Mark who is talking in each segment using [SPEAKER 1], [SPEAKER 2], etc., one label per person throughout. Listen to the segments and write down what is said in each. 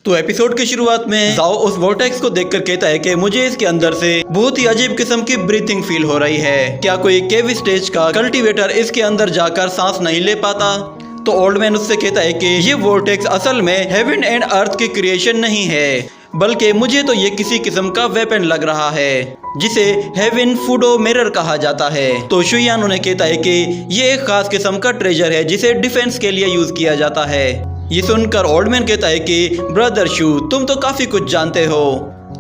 [SPEAKER 1] तो एपिसोड की शुरुआत में जाओ उस वोर्टेक्स को देखकर कहता है कि मुझे इसके अंदर से बहुत ही अजीब किस्म की ब्रीथिंग फील हो रही है। क्या कोई केवी स्टेज का कल्टीवेटर इसके अंदर जाकर सांस नहीं ले पाता? तो ओल्ड मैन उससे कहता है कि ये वोर्टेक्स असल में हेवन एंड अर्थ की क्रिएशन नहीं है, बल्कि मुझे तो ये किसी किस्म का वेपन लग रहा है जिसे हेवन फूडो मिरर कहा जाता है। तो शुयान उन्हें कहता है कि ये एक खास किस्म का ट्रेजर है जिसे डिफेंस के लिए यूज किया जाता है। ये सुनकर ओल्ड मैन कहता है कि ब्रदर शू, तुम तो काफी कुछ जानते हो।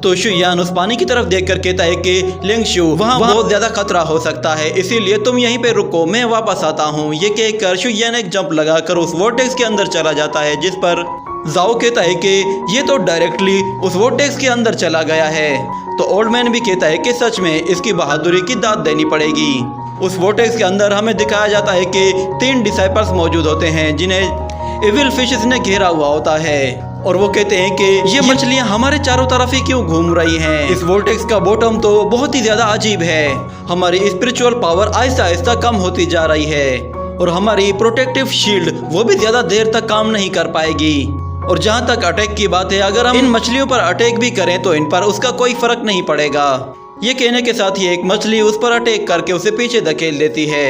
[SPEAKER 1] तो शुयान उस पानी की तरफ देखकर कहता है कि लिंग शू, वहाँ बहुत ज्यादा खतरा हो सकता है, इसीलिए तुम यहीं पे रुको, मैं वापस आता हूँ। ये कहकर शुयान एक जंप लगाकर उस वोर्टेक्स के अंदर चला जाता है, जिस पर जाओ कहता है कि ये तो डायरेक्टली उस वोर्टेक्स के अंदर चला गया है। तो ओल्ड मैन भी कहता है कि सच में इसकी बहादुरी की दाद देनी पड़ेगी। उस वोर्टेक्स के अंदर हमें दिखाया जाता है कि 3 डिसाइपल्स मौजूद होते हैं जिन्हें इविल फिशेस ने घेरा हुआ होता है, और वो कहते हैं कि ये मछलियां हमारे चारों तरफ ही क्यों घूम रही हैं। इस वोर्टेक्स का बॉटम तो बहुत ही ज्यादा अजीब है। हमारी स्पिरिचुअल पावर आहिस्ता आहिस्ता कम होती जा रही है, और हमारी प्रोटेक्टिव शील्ड वो भी ज्यादा देर तक काम नहीं कर पाएगी। और जहाँ तक अटैक की बात है, अगर हम इन मछलियों पर अटैक भी करें तो इन पर उसका कोई फर्क नहीं पड़ेगा। ये कहने के साथ ही एक मछली उस पर अटैक करके उसे पीछे धकेल देती है,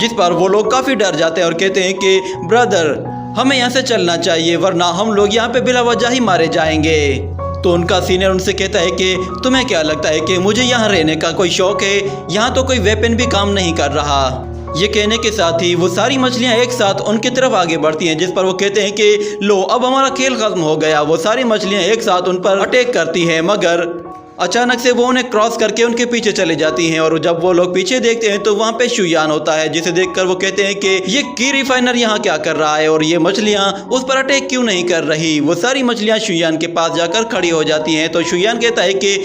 [SPEAKER 1] जिस पर वो लोग काफी डर जाते हैं और कहते हैं कि ब्रदर, हमें यहाँ से चलना चाहिए, वरना हम लोग यहाँ पे बिला वजह ही मारे जाएंगे। तो उनका सीनियर उनसे कहता है कि तुम्हें क्या लगता है कि मुझे यहाँ रहने का कोई शौक है? यहाँ तो कोई वेपन भी काम नहीं कर रहा। ये कहने के साथ ही वो सारी मछलियाँ एक साथ उनकी तरफ आगे बढ़ती हैं, जिस पर वो कहते हैं कि लो, अब हमारा खेल खत्म हो गया। वो सारी मछलियाँ एक साथ उन पर अटैक करती हैं, मगर अचानक से वो उन्हें क्रॉस करके उनके पीछे चले जाती हैं। और जब वो लोग पीछे देखते हैं तो वहाँ पे शुयान होता है, जिसे देखकर वो कहते हैं कि ये की रिफाइनर यहाँ क्या कर रहा है और ये मछलियाँ उस पर अटैक क्यों नहीं कर रही। वो सारी मछलियाँ शुयान के पास जाकर खड़ी हो जाती हैं। तो शुयान कहता है कि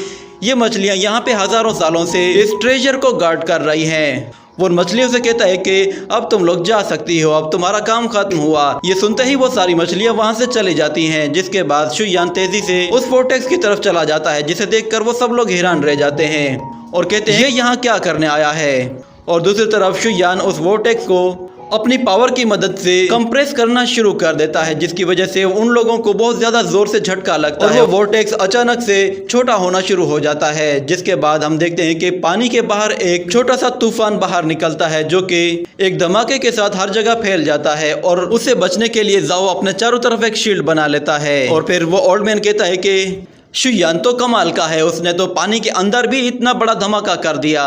[SPEAKER 1] ये मछलियाँ यहाँ पे हजारों सालों से इस ट्रेजर को गार्ड कर रही हैं। वो मछलियों से कहता है कि अब तुम लोग जा सकती हो, अब तुम्हारा काम खत्म हुआ। ये सुनते ही वो सारी मछलियां वहां से चली जाती हैं, जिसके बाद शुयान तेजी से उस वोर्टेक्स की तरफ चला जाता है, जिसे देखकर वो सब लोग हैरान रह जाते हैं और कहते हैं ये यहाँ क्या करने आया है। और दूसरी तरफ शुयान उस वोर्टेक्स को अपनी पावर की मदद से कंप्रेस करना शुरू कर देता है, जिसकी वजह से उन लोगों को बहुत ज्यादा जोर से झटका लगता है। वो वोर्टेक्स अचानक से छोटा होना शुरू हो जाता है, जिसके बाद हम देखते हैं कि पानी के बाहर एक छोटा सा तूफान बाहर निकलता है, जो कि एक धमाके के साथ हर जगह फैल जाता है। और उससे बचने के लिए जाओ अपने चारों तरफ एक शील्ड बना लेता है। और फिर वो ओल्ड मैन कहता है कि शुयान तो कमाल का है, उसने तो पानी के अंदर भी इतना बड़ा धमाका कर दिया।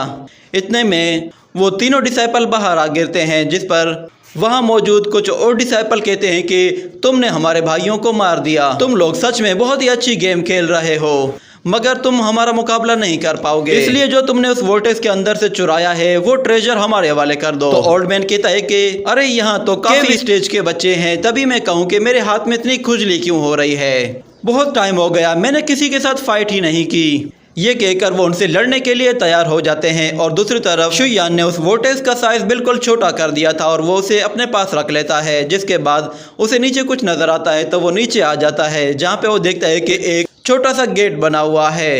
[SPEAKER 1] इतने में वो तीनों डिसाइपल बाहर आ गिरते हैं, जिस पर वहां मौजूद कुछ और डिसाइपल कहते हैं कि तुमने हमारे भाइयों को मार दिया, तुम लोग सच में बहुत ही अच्छी गेम खेल रहे हो, मगर तुम हमारा मुकाबला नहीं कर पाओगे, इसलिए जो तुमने उस वोर्टेक्स के अंदर से चुराया है वो ट्रेजर हमारे हवाले कर दो। तो ओल्ड मैन कहता है कि अरे यहाँ तो काफी स्टेज के बच्चे हैं, तभी मैं कहूँ कि मेरे हाथ में इतनी खुजली क्यों हो रही है। बहुत टाइम हो गया, मैंने किसी के साथ फाइट ही नहीं की। ये कहकर वो उनसे लड़ने के लिए तैयार हो जाते हैं। और दूसरी तरफ शुयान ने उस वोर्टेक्स का साइज बिल्कुल छोटा कर दिया था और वो उसे अपने पास रख लेता है, जिसके बाद उसे नीचे कुछ नजर आता है। तो वो नीचे आ जाता है, जहाँ पे वो देखता है कि एक छोटा सा गेट बना हुआ है।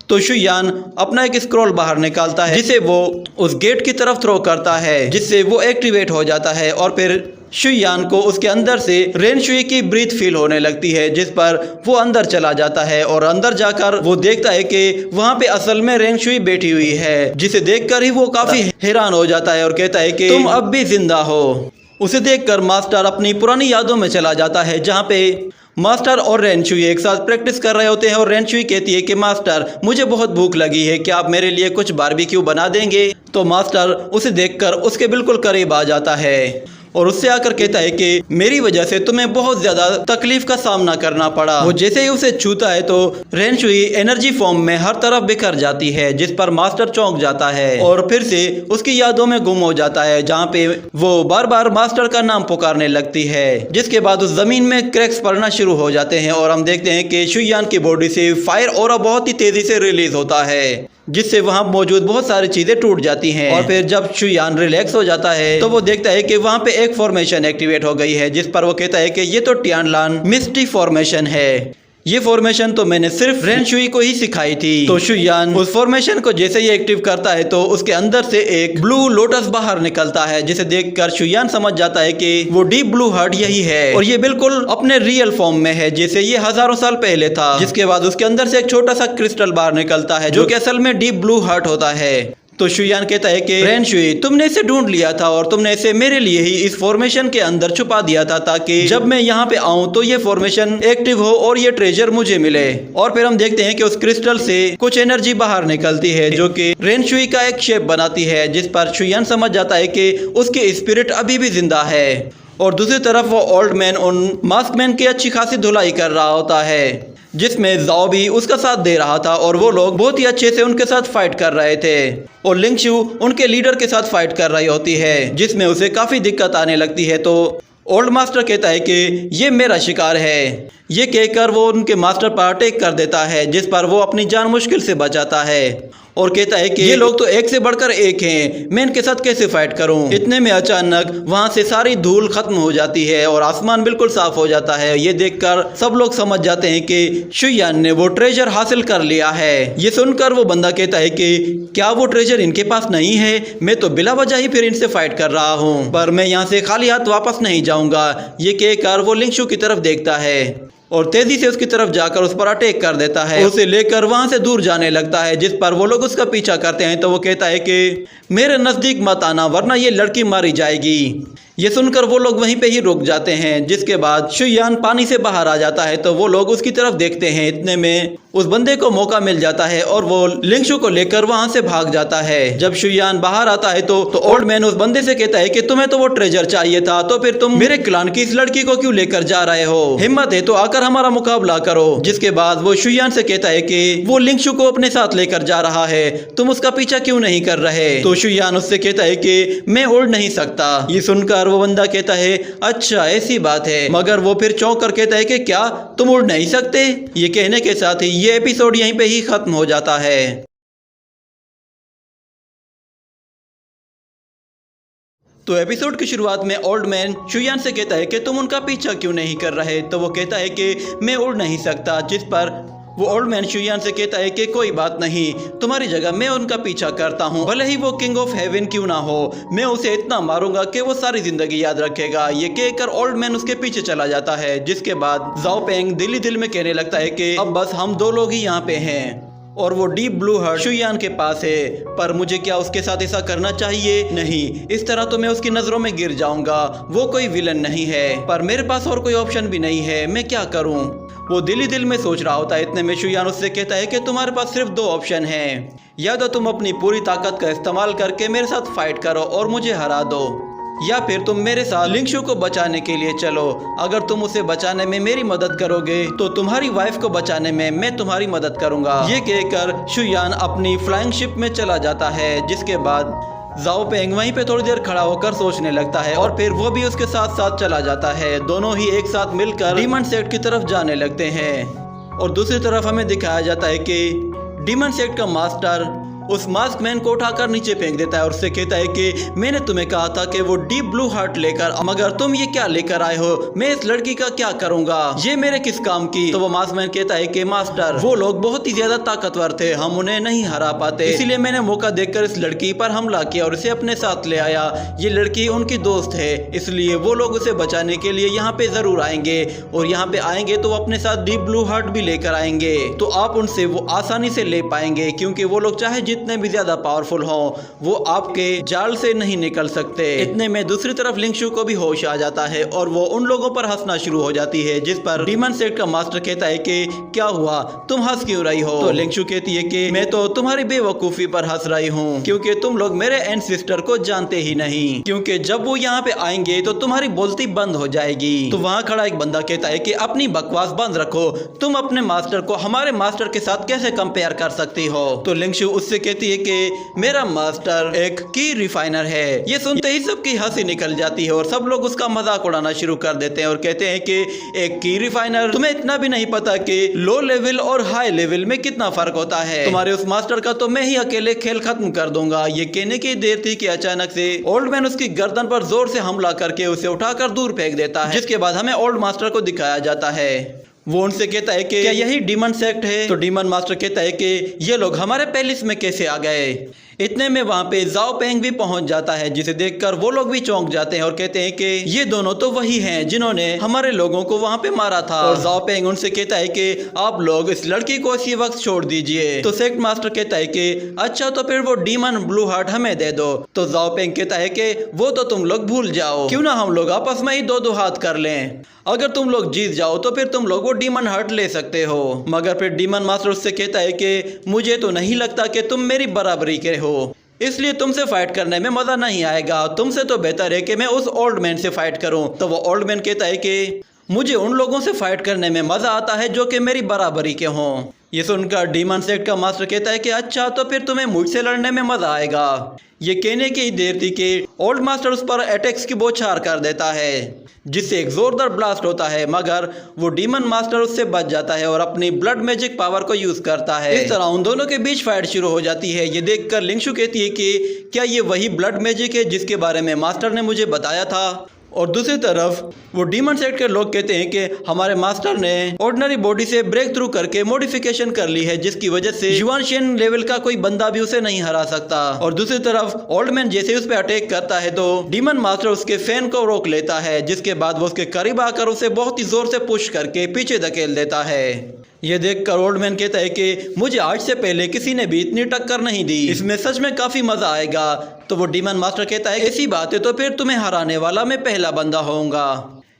[SPEAKER 1] तो शुयान अपना एक स्क्रॉल बाहर निकालता है, जिसे वो उस गेट की तरफ थ्रो करता है, जिससे वो एक्टिवेट हो जाता है। और फिर शुयान को उसके अंदर से रेनशुई की ब्रीथ फील होने लगती है, जिस पर वो अंदर चला जाता है। और अंदर जाकर वो देखता है कि वहाँ पे असल में रेनशुई बैठी हुई है, जिसे देखकर ही वो काफी हैरान हो जाता है और कहता है कि तुम अब भी जिंदा हो। उसे देखकर मास्टर अपनी पुरानी यादों में चला जाता है, जहाँ पे मास्टर और रेनशुई एक साथ प्रैक्टिस कर रहे होते हैं। और रेनशुई कहती है कि मास्टर, मुझे बहुत भूख लगी है, क्या आप मेरे लिए कुछ बारबेक्यू बना देंगे? तो मास्टर उसे देखकर उसके बिल्कुल करीब आ जाता है और उससे आकर कहता है कि मेरी वजह से तुम्हें बहुत ज्यादा तकलीफ का सामना करना पड़ा। वो जैसे ही उसे छूता है तो रेनशुई एनर्जी फॉर्म में हर तरफ बिखर जाती है, जिस पर मास्टर चौंक जाता है और फिर से उसकी यादों में गुम हो जाता है, जहाँ पे वो बार बार मास्टर का नाम पुकारने लगती है। जिसके बाद उस जमीन में क्रैक्स पड़ना शुरू हो जाते हैं और हम देखते हैं कि शुयान की बॉडी से फायर ऑरा बहुत ही तेजी से रिलीज होता है, जिससे वहाँ मौजूद बहुत सारी चीजें टूट जाती हैं। और फिर जब शुयान रिलैक्स हो जाता है तो वो देखता है कि वहाँ पे एक फॉर्मेशन एक्टिवेट हो गई है, जिस पर वो कहता है कि ये तो टियानलान मिस्टी फॉर्मेशन है। ये फॉर्मेशन तो मैंने सिर्फ रेन शुई को ही सिखाई थी। तो शुयान उस फॉर्मेशन को जैसे ही एक्टिव करता है तो उसके अंदर से एक ब्लू लोटस बाहर निकलता है, जिसे देखकर शुयान समझ जाता है कि वो डीप ब्लू हार्ट यही है और ये बिल्कुल अपने रियल फॉर्म में है जैसे ये हजारों साल पहले था। जिसके बाद उसके अंदर से एक छोटा सा क्रिस्टल बाहर निकलता है जो कि असल में डीप ब्लू हार्ट होता है। तो शुयान कहता है कि रेन शुई, तुमने इसे ढूंढ लिया था और तुमने इसे मेरे लिए ही इस फॉर्मेशन के अंदर छुपा दिया था ताकि जब मैं यहाँ पे आऊं तो ये फॉर्मेशन एक्टिव हो और ये ट्रेजर मुझे मिले। और फिर हम देखते हैं कि उस क्रिस्टल से कुछ एनर्जी बाहर निकलती है जो कि रेन शुई का एक शेप बनाती है, जिस पर शुयान समझ जाता है कि उसकी स्पिरिट अभी भी जिंदा है। और दूसरी तरफ वो ओल्ड मैन उन मास्क मैन की अच्छी खासी धुलाई कर रहा होता है, जिसमें जाओ भी उसका साथ दे रहा था और वो लोग बहुत ही अच्छे से उनके साथ फाइट कर रहे थे। और लिंगशु उनके लीडर के साथ फाइट कर रही होती है, जिसमें उसे काफ़ी दिक्कत आने लगती है। तो ओल्ड मास्टर कहता है कि ये मेरा शिकार है। ये कहकर वो उनके मास्टर पर अटैक कर देता है, जिस पर वो अपनी जान मुश्किल से बचाता है और कहता है कि ये लोग तो एक से बढ़कर एक हैं, मैं इनके साथ कैसे फाइट करूं। इतने में अचानक वहां से सारी धूल खत्म हो जाती है और आसमान बिल्कुल साफ हो जाता है। ये देखकर सब लोग समझ जाते हैं कि शुयान ने वो ट्रेजर हासिल कर लिया है। ये सुनकर वो बंदा कहता है कि क्या वो ट्रेजर इनके पास नहीं है? मैं तो बिला वजह ही फिर इनसे फाइट कर रहा हूँ, पर मैं यहाँ से खाली हाथ वापस नहीं जाऊंगा। ये कहकर वो लिंगशु की तरफ देखता है और तेजी से उसकी तरफ जाकर उस पर अटैक कर देता है, उसे लेकर वहां से दूर जाने लगता है। जिस पर वो लोग उसका पीछा करते हैं तो वो कहता है कि मेरे नजदीक मत आना वरना ये लड़की मारी जाएगी। ये सुनकर वो लोग वहीं पे ही रुक जाते हैं। जिसके बाद शुयान पानी से बाहर आ जाता है तो वो लोग उसकी तरफ देखते हैं। इतने में उस बंदे को मौका मिल जाता है और वो लिंगशु को लेकर वहां से भाग जाता है। जब शुयान बाहर आता है तो ओल्ड मैन उस बंदे से कहता है कि तुम्हें तो वो ट्रेजर चाहिए था, तो फिर तुम मेरे क्लान की इस लड़की को क्यों लेकर जा रहे हो? हिम्मत है तो आकर हमारा मुकाबला करो। जिसके बाद वो शुयान से कहता है कि वो लिंगशु को अपने साथ लेकर जा रहा है, तुम उसका पीछा क्यों नहीं कर रहे? तो शुयान उससे कहता है कि मैं उड़ नहीं सकता। ये सुनकर वो बंदा कहता है अच्छा ऐसी बात है, मगर वो फिर चौंक कर कहता है कि क्या तुम उड़ नहीं सकते? ये कहने के साथ ही ये एपिसोड यहीं पे ही खत्म हो जाता है। तो एपिसोड की शुरुआत में ओल्ड मैन शुयान से कहता है कि तुम उनका पीछा क्यों नहीं कर रहे? तो वो कहता है कि मैं उड़ नहीं सकता। जिस पर वो ओल्ड मैन शुयान से कहता है कि कोई बात नहीं, तुम्हारी जगह मैं उनका पीछा करता हूँ, भले ही वो किंग ऑफ हेवन क्यों ना हो, मैं उसे इतना मारूंगा कि वो सारी जिंदगी याद रखेगा। ये कहकर ओल्ड मैन उसके पीछे चला जाता है। जिसके बाद जाओ पेंग दिल ही दिल में कहने लगता है कि अब बस हम दो लोग ही यहाँ पे हैं और वो डीप ब्लू हार्ट शुयान के पास है, पर मुझे क्या उसके साथ ऐसा करना चाहिए? नहीं, इस तरह तो मैं उसकी नजरों में गिर जाऊंगा। वो कोई विलन नहीं है, पर मेरे पास और कोई ऑप्शन भी नहीं है, मैं क्या करूं? वो दिल ही दिल में सोच रहा होता है। इतने में शुयान उससे कहता है कि तुम्हारे पास सिर्फ दो ऑप्शन हैं, या तो तुम अपनी पूरी ताकत का इस्तेमाल करके मेरे साथ फाइट करो और मुझे हरा दो, या फिर तुम मेरे साथ लिंगशु को बचाने के लिए चलो। अगर तुम उसे बचाने में मेरी मदद करोगे तो तुम्हारी वाइफ को बचाने में मैं तुम्हारी मदद करूंगा। ये कहकर शुयान अपनी फ्लाइंग शिप में चला जाता है। जिसके बाद जाओ पेंग वहीं पे थोड़ी देर खड़ा होकर सोचने लगता है और फिर वो भी उसके साथ साथ चला जाता है। दोनों ही एक साथ मिलकर डीमन सेक्ट की तरफ जाने लगते हैं। और दूसरी तरफ हमें दिखाया जाता है कि डीमन सेक्ट का मास्टर उस मास्क मैन को उठाकर नीचे फेंक देता है और उससे कहता है कि मैंने तुम्हें कहा था कि वो डीप ब्लू हार्ट लेकर, मगर तुम ये क्या लेकर आए हो? मैं इस लड़की का क्या करूंगा? ये मेरे किस काम की? तो वो मास्क मैन कहता है कि मास्टर, वो लोग बहुत ही ज्यादा ताकतवर थे, हम उन्हें नहीं हरा पाते, इसीलिए मैंने मौका देखकर इस लड़की पर हमला किया और इसे अपने साथ ले आया। ये लड़की उनकी दोस्त है, इसलिए वो लोग उसे बचाने के लिए यहाँ पे जरूर आएंगे और यहाँ पे आएंगे तो वो अपने साथ डीप ब्लू हार्ट भी लेकर आएंगे। तो आप उनसे वो आसानी से ले पाएंगे, क्योंकि वो लोग चाहे जितने भी ज्यादा पावरफुल हो वो आपके जाल से नहीं निकल सकते। इतने में दूसरी तरफ लिंगशु को भी होश आ जाता है और वो उन लोगों पर हंसना शुरू हो जाती है। जिस पर डीमन सेक्ट का मास्टर कहता है कि क्या हुआ, तुम हंस क्यों रही हो? तो लिंगशु कहती है कि मैं तो तुम्हारी बेवकूफी पर हंस रही हूँ, क्योंकि तुम लोग मेरे एंसेस्टर को जानते ही नहीं, क्योंकि जब वो यहाँ पे आएंगे तो तुम्हारी बोलती बंद हो जाएगी। तो वहाँ खड़ा एक बंदा कहता है कि अपनी बकवास बंद रखो, तुम अपने मास्टर को हमारे मास्टर के साथ कैसे कंपेयर कर सकती हो? तो लिंगशु उससे कहती है कि मेरा मास्टर एक की रिफाइनर है। ये सुनते ही सबकी हंसी निकल जाती है और सब लोग उसका मजाक उड़ाना शुरू कर देते हैं और कहते हैं कि एक की रिफाइनर, तुम्हें इतना भी नहीं पता कि लो लेवल और हाई लेवल में कितना फर्क होता है। तुम्हारे उस मास्टर का तो मैं ही अकेले खेल खत्म कर दूंगा। ये कहने की देर थी कि अचानक से ओल्ड मैन उसकी गर्दन पर जोर से हमला करके उसे उठाकर दूर फेंक देता है। जिसके बाद हमें ओल्ड मास्टर को दिखाया जाता है। वो उनसे कहता है कि क्या यही डीमन सेक्ट है? तो डीमन मास्टर कहता है कि ये लोग हमारे पैलेस में कैसे आ गए? इतने में वहाँ पे जाओ पेंग भी पहुंच जाता है, जिसे देखकर वो लोग भी चौंक जाते हैं और कहते हैं कि ये दोनों तो वही हैं जिन्होंने हमारे लोगों को वहाँ पे मारा था। और जाओ पेंग उनसे कहता है कि आप लोग इस लड़की को इसी वक्त छोड़ दीजिए। तो सेक्ट मास्टर कहता है कि अच्छा तो फिर वो डीमन ब्लू हार्ट हमें दे दो। तो जाओ पेंग कहता है कि वो तो तुम लोग भूल जाओ, क्यों ना हम लोग आपस में ही दो दो हाथ कर लें। अगर तुम लोग जीत जाओ तो फिर तुम लोग वो डीमन हार्ट ले सकते हो। मगर फिर डीमन मास्टर उससे कहता है कि मुझे तो नहीं लगता कि तुम मेरी बराबरी के हो, इसलिए तुमसे फाइट करने में मजा नहीं आएगा। तुमसे तो बेहतर है कि मैं उस ओल्ड मैन से फाइट करूं। तो वो ओल्ड मैन कहता है कि मुझे उन लोगों से फाइट करने में मजा आता है जो कि मेरी बराबरी के हों। ये सुनकर डीमन सेक्ट का मास्टर कहता है कि अच्छा तो फिर तुम्हें मुझसे लड़ने में मजा आएगा। ये कहने की ही देर थी कि ओल्ड मास्टर उस पर अटैक्स की बौछार कर देता है, जिससे एक जोरदार ब्लास्ट होता है। मगर वो डीमन मास्टर उससे बच जाता है और अपनी ब्लड मैजिक पावर को यूज करता है। इस तरह उन दोनों के बीच फाइट शुरू हो जाती है। ये देखकर लिंगशु कहती है कि क्या ये वही ब्लड मैजिक है जिसके बारे में मास्टर ने मुझे बताया था? और दूसरी तरफ वो डीमन सेक्ट के लोग कहते हैं कि हमारे मास्टर ने ऑर्डिनरी बॉडी से ब्रेक थ्रू करके मॉडिफिकेशन कर ली है, जिसकी वजह से युवानशियन लेवल का कोई बंदा भी उसे नहीं हरा सकता। और दूसरी तरफ ओल्ड मैन जैसे उस पर अटैक करता है तो डीमन मास्टर उसके फैन को रोक लेता है, जिसके बाद वो उसके करीब आकर उसे बहुत ही जोर से पुश करके पीछे धकेल देता है। ये देखकर ओल्ड मैन कहता है कि मुझे आज से पहले किसी ने भी इतनी टक्कर नहीं दी, इसमें सच में काफी मजा आएगा। तो वो डीमन मास्टर कहता है ऐसी बात है तो फिर तुम्हें हराने वाला मैं पहला बंदा होऊंगा।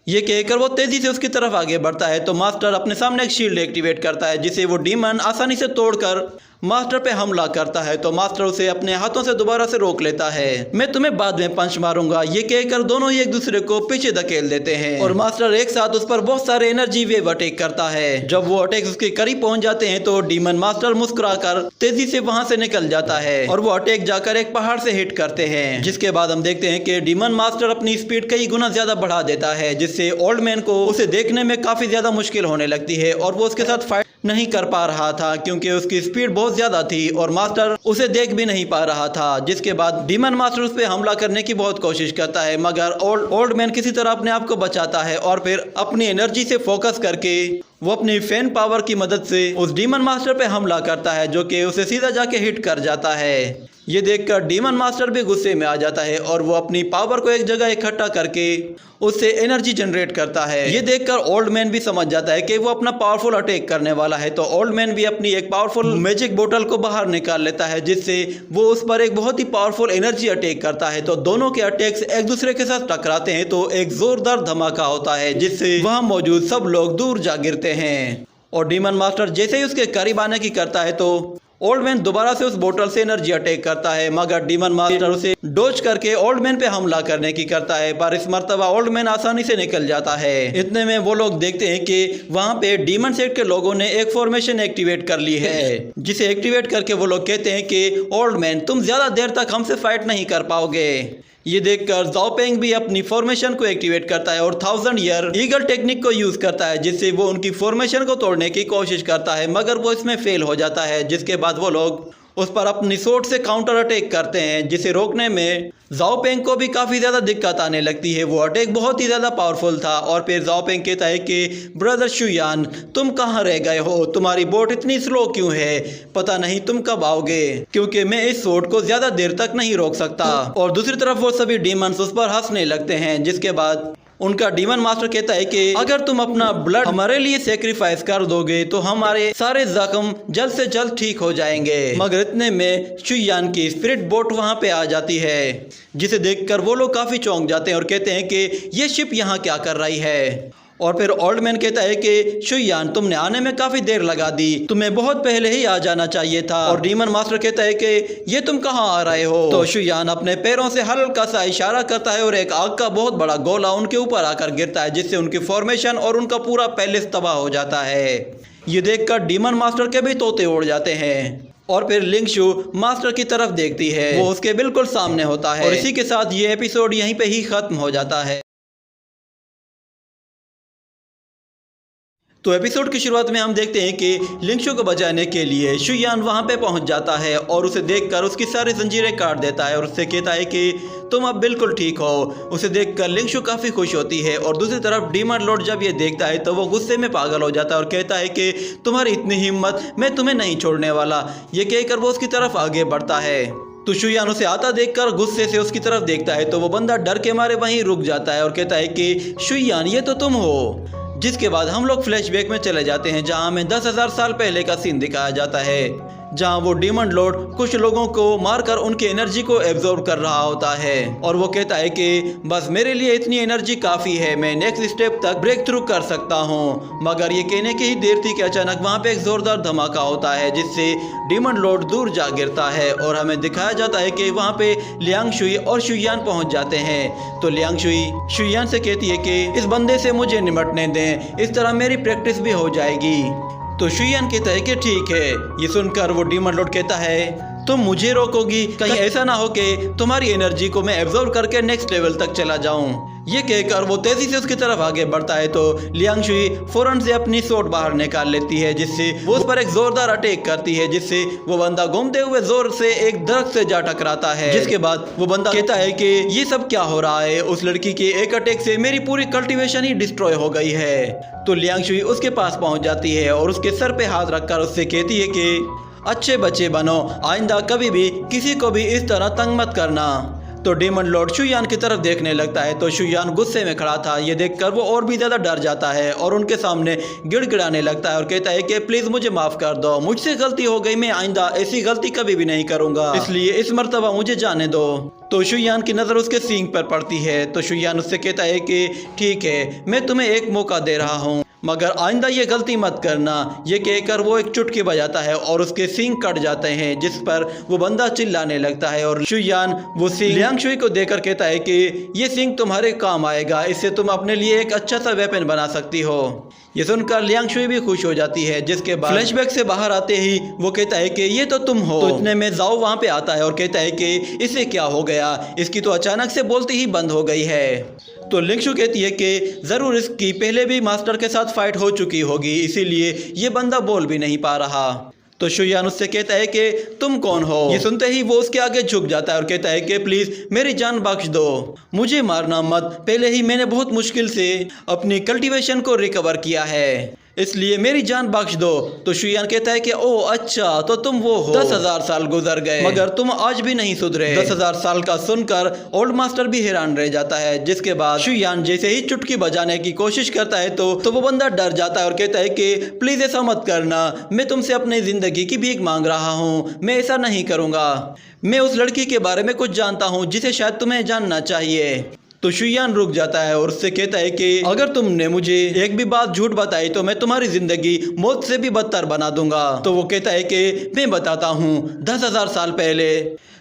[SPEAKER 1] ये कहकर वो तेजी से उसकी तरफ आगे बढ़ता है तो मास्टर अपने सामने एक शील्ड एक्टिवेट करता है, जिसे वो डीमन आसानी से तोड़कर मास्टर पे हमला करता है। तो मास्टर उसे अपने हाथों से दोबारा से रोक लेता है। मैं तुम्हें बाद में पंच मारूंगा, ये कहकर दोनों ही एक दूसरे को पीछे धकेल देते हैं और मास्टर एक साथ उस पर बहुत सारे एनर्जी वेव अटैक करता है। जब वो अटैक उसके करीब पहुंच जाते हैं तो डीमन मास्टर मुस्कुराकर तेजी से वहां से निकल जाता है और वो अटैक जाकर एक पहाड़ से हिट करते हैं। जिसके बाद हम देखते हैं कि डीमन मास्टर अपनी स्पीड कई गुना ज्यादा बढ़ा देता है, जिससे ओल्ड मैन को उसे देखने में काफी ज्यादा मुश्किल होने लगती है और वो उसके साथ फाइट नहीं कर पा रहा था क्योंकि उसकी स्पीड बहुत ज्यादा थी और मास्टर उसे देख भी नहीं पा रहा था। जिसके बाद डीमन मास्टर उस पर हमला करने की बहुत कोशिश करता है, मगर ओल्ड मैन किसी तरह अपने आप को बचाता है और फिर अपनी एनर्जी से फोकस करके वो अपनी फैन पावर की मदद से उस डीमन मास्टर पे हमला करता है, जो कि उसे सीधा जाके हिट कर जाता है। ये देखकर डीमन मास्टर भी गुस्से में आ जाता है और वो अपनी पावर को एक जगह इकट्ठा करके उससे एनर्जी जनरेट करता है। ये देखकर ओल्ड मैन भी समझ जाता है कि वो अपना पावरफुल अटैक करने वाला है, तो ओल्ड मैन भी अपनी एक पावरफुल मैजिक बोतल को बाहर निकाल लेता है, जिससे वो उस पर एक बहुत ही पावरफुल एनर्जी अटैक करता है। तो दोनों के अटैक्स एक दूसरे के साथ टकराते हैं तो एक जोरदार धमाका होता है, जिससे वहां मौजूद सब लोग दूर जा गिरते हैं। और डीमन मास्टर जैसे ही उसके करीब आने की करता है तो ओल्ड मैन दोबारा से उस बोतल से एनर्जी अटैक करता है, मगर डीमन मास्टर उसे डोज करके ओल्ड मैन पे हमला करने की करता है, पर इस मर्तबा ओल्ड मैन आसानी से निकल जाता है। इतने में वो लोग देखते हैं कि वहां पे डीमन सेक्ट के लोगों ने एक फॉर्मेशन एक्टिवेट कर ली है, जिसे एक्टिवेट करके वो लोग कहते हैं कि ओल्ड मैन तुम ज्यादा देर तक हमसे फाइट नहीं कर पाओगे। ये देखकर जाओ पेंग भी अपनी फॉर्मेशन को एक्टिवेट करता है और 1000 ईयर ईगल टेक्निक को यूज करता है, जिससे वो उनकी फॉर्मेशन को तोड़ने की कोशिश करता है, मगर वो इसमें फेल हो जाता है। जिसके बाद वो लोग उस पर अपनी सोर्ड से काउंटर अटैक करते हैं, जिसे रोकने में जाओ पेंग को भी काफी ज्यादा दिक्कत आने लगती है। वो अटैक बहुत ही ज्यादा पावरफुल था और फिर जाओ पेंग कहता है कि ब्रदर शुयान तुम कहाँ रह गए हो, तुम्हारी बोट इतनी स्लो क्यों है, पता नहीं तुम कब आओगे, क्योंकि मैं इस सोर्ड को ज्यादा देर तक नहीं रोक सकता। और दूसरी तरफ वो सभी डीमंस उस पर हंसने लगते हैं। जिसके बाद उनका डीमन मास्टर कहता है कि अगर तुम अपना ब्लड हमारे लिए सेक्रीफाइस कर दोगे तो हमारे सारे जख्म जल्द से जल्द ठीक हो जाएंगे। मगर इतने में शुयान की स्पिरिट बोट वहां पे आ जाती है, जिसे देखकर वो लोग काफी चौंक जाते हैं और कहते हैं कि ये शिप यहाँ क्या कर रही है। और फिर ओल्ड मैन कहता है कि शुयान तुमने आने में काफी देर लगा दी, तुम्हें बहुत पहले ही आ जाना चाहिए था। और डीमन मास्टर कहता है कि ये तुम कहाँ आ रहे हो। तो शुयान अपने पैरों से हल्का सा इशारा करता है और एक आग का बहुत बड़ा गोला उनके ऊपर आकर गिरता है, जिससे उनकी फॉर्मेशन और उनका पूरा पैलेस तबाह हो जाता है। ये देखकर डीमन मास्टर के भी तोते उड़ जाते हैं और फिर लिंगशु मास्टर की तरफ देखती है, वो उसके बिल्कुल सामने होता है। और इसी के साथ ये एपिसोड यहीं पे ही खत्म हो जाता है। तो एपिसोड की शुरुआत में हम देखते हैं कि लिंगशु को बचाने के लिए शुयान वहां पे पहुंच जाता है और उसे देखकर उसकी सारी जंजीरें काट देता है और उससे कहता है कि तुम अब बिल्कुल ठीक हो। उसे देखकर लिंगशु काफी खुश होती है और दूसरी तरफ डीमन लॉर्ड जब ये देखता है तो वो गुस्से में पागल हो जाता है और कहता है कि तुम्हारी इतनी हिम्मत, मैं तुम्हें नहीं छोड़ने वाला। ये कहकर वो उसकी तरफ आगे बढ़ता है। तो शुयान उसे आता देखकर गुस्से से उसकी तरफ देखता है तो वो बंदा डर के मारे वहीं रुक जाता है और कहता है कि शुयान ये तो तुम हो। जिसके बाद हम लोग फ्लैशबैक में चले जाते हैं जहां हमें 10,000 साल पहले का सीन दिखाया जाता है, जहां वो डीमन लॉर्ड कुछ लोगों को मारकर उनकी एनर्जी को एब्जॉर्ब कर रहा होता है और वो कहता है कि बस मेरे लिए इतनी एनर्जी काफ़ी है, मैं नेक्स्ट स्टेप तक ब्रेक थ्रू कर सकता हूँ। मगर ये कहने की ही देर थी कि अचानक वहाँ पे एक जोरदार धमाका होता है जिससे डीमन लॉर्ड दूर जा गिरता है और हमें दिखाया जाता है कि वहाँ पे लियांग शुई और शुयान पहुँच जाते हैं। तो लियांग शुई शुयान से कहती है कि इस बंदे से मुझे निपटने दें, इस तरह मेरी प्रैक्टिस भी हो जाएगी। तो शुयान कहता है कि ठीक है। ये सुनकर वो डीमन लॉर्ड कहता है तुम मुझे रोकोगी, कहीं ऐसा ना हो कि तुम्हारी एनर्जी को मैं एब्जॉर्ब करके नेक्स्ट लेवल तक चला जाऊं। ये कहकर वो तेजी से उसकी तरफ आगे बढ़ता है तो लियांग शुई फौरन से अपनी सोट बाहर निकाल लेती है जिससे वो उस पर एक जोरदार अटैक करती है, जिससे वो बंदा घूमते हुए जोर से एक दरख्त से जा टकराता है। जिसके बाद वो बंदा कहता है कि ये सब क्या हो रहा है, उस लड़की के एक अटैक से मेरी पूरी कल्टीवेशन ही डिस्ट्रॉय हो गई है। तो लियांग शुई उसके पास पहुंच जाती है और उसके सर पे हाथ रखकर उससे कहती है कि अच्छे बच्चे बनो, आइंदा कभी भी किसी को भी इस तरह तंग मत करना। तो डीमन लॉर्ड शुयान की तरफ देखने लगता है तो शुयान गुस्से में खड़ा था। ये देखकर वो और भी ज़्यादा डर जाता है और उनके सामने गिड़गिड़ाने लगता है और कहता है कि प्लीज़ मुझे माफ़ कर दो, मुझसे गलती हो गई, मैं आइंदा ऐसी गलती कभी भी नहीं करूँगा, इसलिए इस मर्तबा मुझे जाने दो। तो शुयान की नज़र उसके सींग पर पड़ती है तो शुयान उससे कहता है कि ठीक है, मैं तुम्हें एक मौका दे रहा हूँ, मगर आइंदा ये गलती मत करना। ये कहकर वो एक चुटकी बजाता है और उसके सींग कट जाते हैं, जिस पर वो बंदा चिल्लाने लगता है और शुयान वो सींग लियांग शुई को देकर कहता है कि ये सींग तुम्हारे काम आएगा, इससे तुम अपने लिए एक अच्छा सा वेपन बना सकती हो। ये सुनकर लियांग शुई भी खुश हो जाती है। जिसके बाद फ्लैशबैक से बाहर आते ही वो कहता है कि ये तो तुम हो। तो इतने में जाओ वहाँ पे आता है और कहता है कि इसे क्या हो गया, इसकी तो अचानक से बोलती ही बंद हो गई है। तो लिंगशु कहती है कि ज़रूर इसकी पहले भी मास्टर के साथ फाइट हो चुकी होगी, इसीलिए ये बंदा बोल भी नहीं पा रहा। तो शुयान उससे कहता है कि तुम कौन हो। ये सुनते ही वो उसके आगे झुक जाता है और कहता है कि प्लीज़ मेरी जान बख्श दो, मुझे मारना मत, पहले ही मैंने बहुत मुश्किल से अपनी कल्टीवेशन को रिकवर किया है, इसलिए मेरी जान बख्श दो। तो शुयान कहता है कि ओह अच्छा, तो तुम वो हो। 10,000 साल गुजर गए मगर तुम आज भी नहीं सुधरे। 10,000 साल का सुनकर ओल्ड मास्टर भी हैरान रह जाता है। जिसके बाद शुयान जैसे ही चुटकी बजाने की कोशिश करता है तो वो बंदा डर जाता है और कहता है कि प्लीज ऐसा मत करना, मैं तुमसे अपनी जिंदगी की भीख मांग रहा हूँ, मैं ऐसा नहीं करूँगा। मैं उस लड़की के बारे में कुछ जानता हूँ जिसे शायद तुम्हें जानना चाहिए। तो शुयान रुक जाता है और उससे कहता है कि अगर तुमने मुझे एक भी बात झूठ बताई तो मैं तुम्हारी जिंदगी मौत से भी बदतर बना दूंगा। तो वो कहता है कि मैं बताता हूँ, 10,000 साल पहले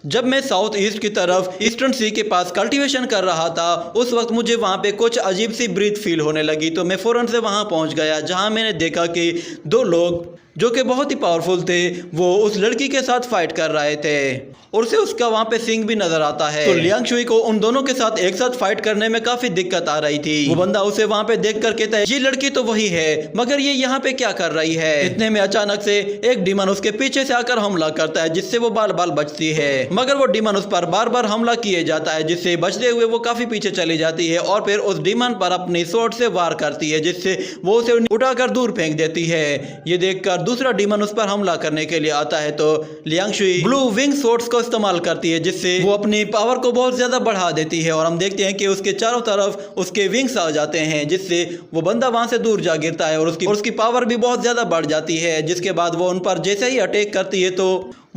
[SPEAKER 1] जब मैं साउथ ईस्ट की तरफ ईस्टर्न सी के पास कल्टीवेशन कर रहा था, उस वक्त मुझे वहाँ पे कुछ अजीब सी ब्रीथ फील होने लगी। तो मैं फ़ौरन से वहाँ पहुँच गया जहाँ मैंने देखा कि 2 लोग जो कि बहुत ही पावरफुल थे वो उस लड़की के साथ फाइट कर रहे थे और उसे उसका वहाँ पे सिंग भी नजर आता है। तो लियांग शुई को उन दोनों के साथ एक साथ फाइट करने में काफी दिक्कत आ रही थी। वो बंदा उसे वहाँ पे देख कर कहता है ये लड़की तो वही है, मगर ये यहाँ पे क्या कर रही है। इतने में अचानक से एक डीमन उसके पीछे से आकर हमला करता है जिससे वो बाल बाल बचती है, मगर वो डीमन उस पर बार बार हमला किए जाता है जिससे बचते हुए वो काफी पीछे चली जाती है और फिर उस डीमन पर अपनी स्वॉर्ड से वार करती है जिससे वो उसे उठाकर दूर फेंक देती है। ये देखकर दूसरा डीमन उस पर हमला करने के लिए आता है तो Liang Shuey blue wing swords को इस्तेमाल करती है जिससे वो अपनी पावर को बहुत ज्यादा बढ़ा देती है और हम देखते हैं कि उसके चारों तरफ उसके विंग्स आ जाते हैं जिससे वो बंदा वहां से दूर जा गिरता है और उसकी पावर भी बहुत ज्यादा बढ़ जाती है। जिसके बाद वो उन पर जैसे ही अटैक करती है तो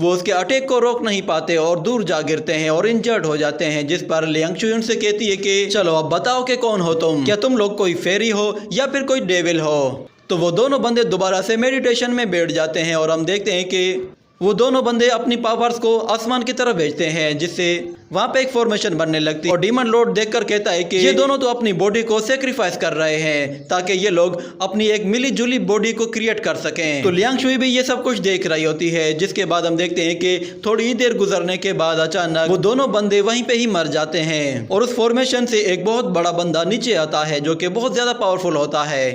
[SPEAKER 1] वो उसके अटैक को रोक नहीं पाते और दूर जा गिरते हैं और इंजर्ड हो जाते हैं। जिस पर लियांग शुई उनसे कहती है कि चलो अब बताओ कि कौन हो तुम, क्या तुम लोग कोई फेरी हो या फिर कोई डेविल हो। तो वो दोनों बंदे दोबारा से मेडिटेशन में बैठ जाते हैं और हम देखते हैं कि वो दोनों बंदे अपनी पावर्स को आसमान की तरफ भेजते हैं जिससे वहाँ पे एक फॉर्मेशन बनने लगती है और डीमन लॉर्ड देखकर कहता है कि ये दोनों तो अपनी बॉडी को सेक्रीफाइस कर रहे हैं ताकि ये लोग अपनी एक मिली जुली बॉडी को क्रिएट कर सकें। तो लियांग शुई भी ये सब कुछ देख रही होती है। जिसके बाद हम देखते हैं कि थोड़ी ही देर गुजरने के बाद अचानक वो दोनों बंदे वहीं पे ही मर जाते हैं और उस फॉर्मेशन से एक बहुत बड़ा बंदा नीचे आता है जो कि बहुत ज्यादा पावरफुल होता है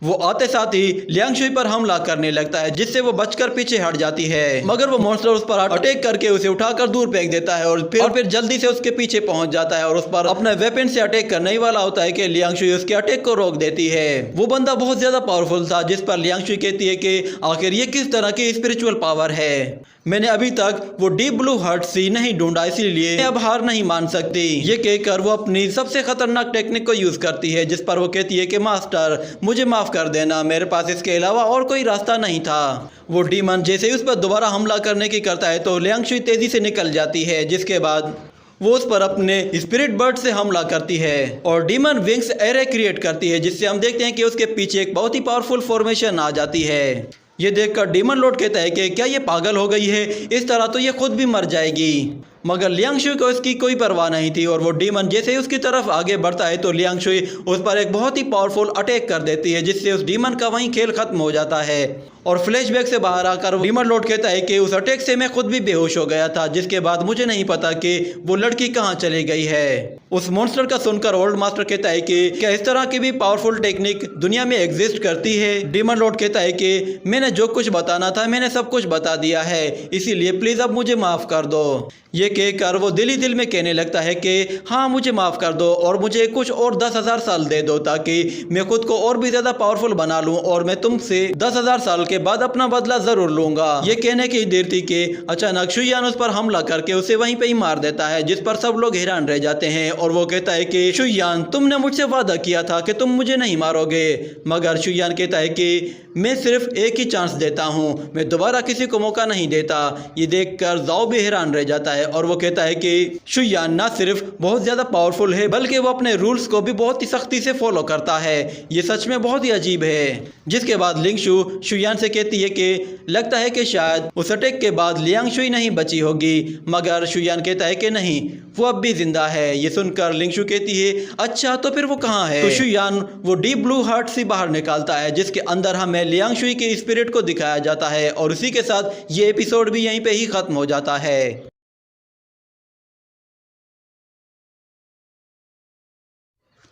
[SPEAKER 1] वो आते साथ ही लियांग शुई पर हमला करने लगता है, जिससे वो बचकर पीछे हट जाती है। मगर वो मॉन्स्टर उस पर अटैक करके उसे उठाकर दूर फेंक देता है और फिर जल्दी से उसके पीछे पहुंच जाता है और उस पर अपने वेपन से अटैक करने ही वाला होता है कि लियांग शुई उसके अटैक को रोक देती है। वो बंदा बहुत ज्यादा पावरफुल था, जिस पर लियांग शुई कहती है कि आखिर ये किस तरह की स्पिरिचुअल पावर है। मैंने अभी तक वो डीप ब्लू हार्ट सी नहीं ढूंढा, इसलिए अब हार नहीं मान सकती। ये कहकर वो अपनी सबसे खतरनाक टेक्निक को यूज करती है, जिस पर वो कहती है कि मास्टर मुझे माफ कर देना, मेरे पास इसके अलावा और कोई रास्ता नहीं था। वो डीमन जैसे ही उस पर दोबारा हमला करने की करता है तो लियांग शुई तेजी से निकल जाती है, जिसके बाद वो उस पर अपने स्पिरिट बर्ड से हमला करती है और डीमन विंग्स एरे क्रिएट करती है, जिससे हम देखते हैं कि उसके पीछे एक बहुत ही पावरफुल फॉर्मेशन आ जाती है। ये देखकर डीमन लॉर्ड कहता है कि क्या ये पागल हो गई है, इस तरह तो ये खुद भी मर जाएगी। मगर लियांग शुई को इसकी कोई परवाह नहीं थी और वो डीमन जैसे ही उसकी तरफ आगे बढ़ता है तो लियांग शुई उस पर एक बहुत ही पावरफुल अटैक कर देती है, जिससे उस डीमन का वहीं खेल खत्म हो जाता है। और फ्लैशबैक से बाहर आकर डीमन लॉर्ड कहता है कि उस अटैक से मैं खुद भी बेहोश हो गया था, जिसके बाद मुझे नहीं पता कि वो लड़की कहाँ चली गई है। उस मॉन्स्टर का सुनकर ओल्ड मास्टर कहता है कि क्या इस तरह की भी पावरफुल टेक्निक दुनिया में एग्जिस्ट करती है। डीमन लॉर्ड कहता है कि मैंने जो कुछ बताना था मैंने सब कुछ बता दिया है, इसीलिए प्लीज अब मुझे माफ कर दो। ये कहकर वो दिल ही दिल में कहने लगता है कि हाँ मुझे माफ कर दो और मुझे कुछ और 10,000 साल दे दो, ताकि मैं खुद को और भी ज्यादा पावरफुल बना लूं और मैं तुमसे 10,000 साल के बाद अपना बदला जरूर लूंगा। ये कहने की देर थी कि अचानक शुयान उस पर हमला करके उसे वहीं पे ही मार देता है, जिस पर सब लोग हैरान रह जाते हैं। और वो कहता है कि शुयान तुमने मुझसे वादा किया था कि तुम मुझे नहीं मारोगे। मगर शुयान कहता है कि मैं सिर्फ एक ही चांस देता हूँ, मैं दोबारा किसी को मौका नहीं देता। ये देखकर जाओ भी हैरान रह जाता है और वो कहता है कि शुयान ना सिर्फ बहुत ज्यादा पावरफुल है बल्कि वो अपने रूल्स को भी बहुत ही सख्ती से फॉलो करता है। ये सच में बहुत ही अजीब है। जिसके बाद लिंग शू शुयान से कहती है कि लगता है कि शायद उस अटैक के बाद लियांग शुई नहीं बची होगी, मगर शुयान कहता है कि नहीं वो अब भी जिंदा है। ये सुनकर लिंग शू कहती है अच्छा तो फिर वो कहाँ है। तो शुयान वो डीप ब्लू हार्ट से बाहर निकालता है, जिसके अंदर हमें लियांग शुई के स्पिरिट को दिखाया जाता है और उसी के साथ ये एपिसोड भी यहीं पे ही खत्म हो जाता है।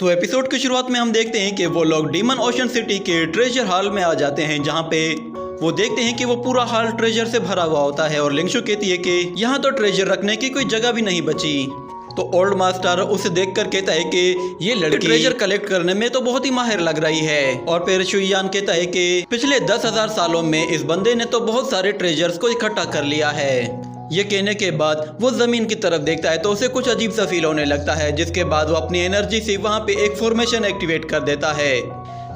[SPEAKER 1] तो एपिसोड की शुरुआत में हम देखते हैं कि वो लोग डीमन ओशन सिटी के ट्रेजर हॉल में आ जाते हैं, जहाँ पे वो देखते हैं कि वो पूरा हॉल ट्रेजर से भरा हुआ होता है। और लिंगशु कहती है कि यहाँ तो ट्रेजर रखने की कोई जगह भी नहीं बची। तो ओल्ड मास्टर उसे देखकर कहता है कि ये लड़की ट्रेजर कलेक्ट करने में तो बहुत ही माहिर लग रही है। और फिर शुयान कहता है कि पिछले 10,000 सालों में इस बंदे ने तो बहुत सारे ट्रेजर्स को इकट्ठा कर लिया है। ये कहने के बाद वो जमीन की तरफ देखता है तो उसे कुछ अजीब सा फील होने लगता है, जिसके बाद वो अपनी एनर्जी से वहाँ पे एक फॉर्मेशन एक्टिवेट कर देता है,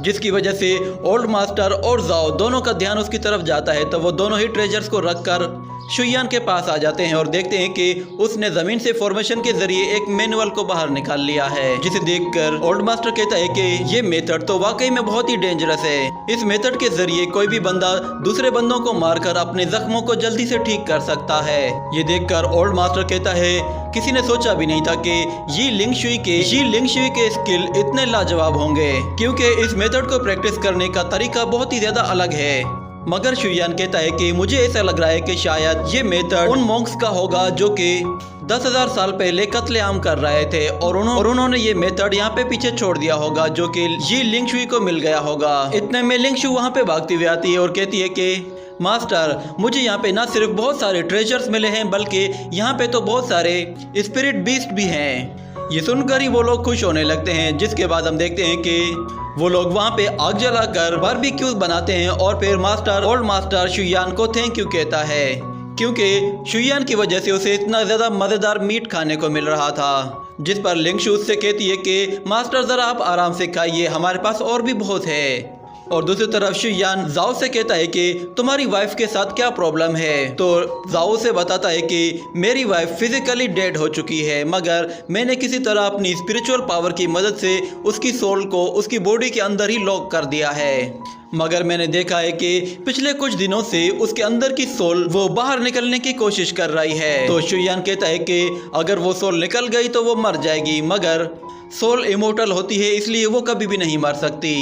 [SPEAKER 1] जिसकी वजह से ओल्ड मास्टर और जाओ दोनों का ध्यान उसकी तरफ जाता है। तो वो दोनों ही ट्रेजर्स को रखकर शुयान के पास आ जाते हैं और देखते हैं कि उसने जमीन से फॉर्मेशन के जरिए एक मैनुअल को बाहर निकाल लिया है, जिसे देखकर ओल्ड मास्टर कहता है कि ये मेथड तो वाकई में बहुत ही डेंजरस है। इस मेथड के जरिए कोई भी बंदा दूसरे बंदों को मारकर अपने जख्मों को जल्दी से ठीक कर सकता है। ये देखकर ओल्ड मास्टर कहता है किसी ने सोचा भी नहीं था कि ये लिंग शुई के स्किल इतने लाजवाब होंगे, क्योंकि इस मेथड को प्रैक्टिस करने का तरीका बहुत ही ज्यादा अलग है। मगर शुयान कहता है कि मुझे ऐसा लग रहा है कि शायद ये मेथड उन मॉन्क्स का होगा जो कि 10,000 साल पहले कत्लेआम कर रहे थे और उन्होंने ये मेथड यहाँ पे पीछे छोड़ दिया होगा, जो कि ये लिंग शुई को मिल गया होगा। इतने में लिंग शू वहाँ पे भागती हुई आती है और कहती है कि मास्टर मुझे यहाँ पे ना सिर्फ बहुत सारे ट्रेजर्स मिले हैं बल्कि यहाँ पे तो बहुत सारे स्पिरिट बीस्ट भी हैं। ये सुनकर ही वो लोग खुश होने लगते हैं। जिसके बाद हम देखते हैं कि वो लोग वहाँ पे आग जलाकर बारबेक्यू बनाते हैं और फिर ओल्ड मास्टर शुयान को थैंक यू कहता है, क्योंकि शुयान की वजह से उसे इतना ज़्यादा मज़ेदार मीट खाने को मिल रहा था। जिस पर लिंग शू से कहती है कि मास्टर ज़रा आप आराम से खाइए, हमारे पास और भी बहुत है। और दूसरी तरफ शुयान जाओ से कहता है कि तुम्हारी वाइफ के साथ क्या प्रॉब्लम है। तो जाओ से बताता है कि मेरी वाइफ फिजिकली डेड हो चुकी है, मगर मैंने किसी तरह अपनी स्पिरिचुअल पावर की मदद से उसकी सोल को उसकी बॉडी के अंदर ही लॉक कर दिया है। मगर मैंने देखा है कि पिछले कुछ दिनों से उसके अंदर की सोल वो बाहर निकलने की कोशिश कर रही है। तो शुयान कहता है कि अगर वो सोल निकल गई तो वो मर जाएगी, मगर सोल इमोर्टल होती है इसलिए वो कभी भी नहीं मर सकती।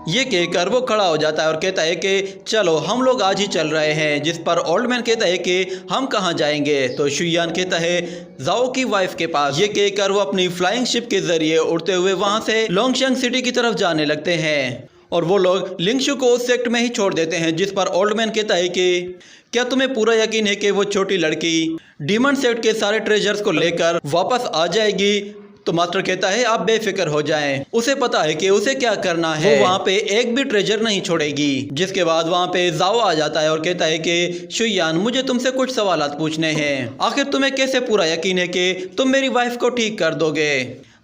[SPEAKER 1] ये कहकर वो खड़ा हो जाता है और कहता है कि चलो हम लोग आज ही चल रहे हैं। जिस पर ओल्ड मैन कहता है कि हम कहाँ जाएंगे। तो शुयान कहता है जाओ की वाइफ के पास। ये कहकर वो अपनी फ्लाइंग शिप के जरिए उड़ते हुए वहाँ से लोंगशंग सिटी की तरफ जाने लगते हैं। और वो लोग लिंगशु को उस सेक्ट में ही छोड़ देते हैं, जिस पर ओल्ड मैन कहता है कि क्या तुम्हें पूरा यकीन है कि वो छोटी लड़की डीमन सेक्ट के सारे ट्रेजर्स को लेकर वापस आ जाएगी? तो मास्टर कहता है आप बेफिक्र हो जाएं, उसे पता है कि उसे क्या करना है, वो वहाँ पे एक भी ट्रेजर नहीं छोड़ेगी। जिसके बाद वहाँ पे जाओ आ जाता है और कहता है कि शुयान, मुझे तुमसे कुछ सवालात पूछने हैं। आखिर तुम्हें कैसे पूरा यकीन है कि तुम मेरी वाइफ को ठीक कर दोगे?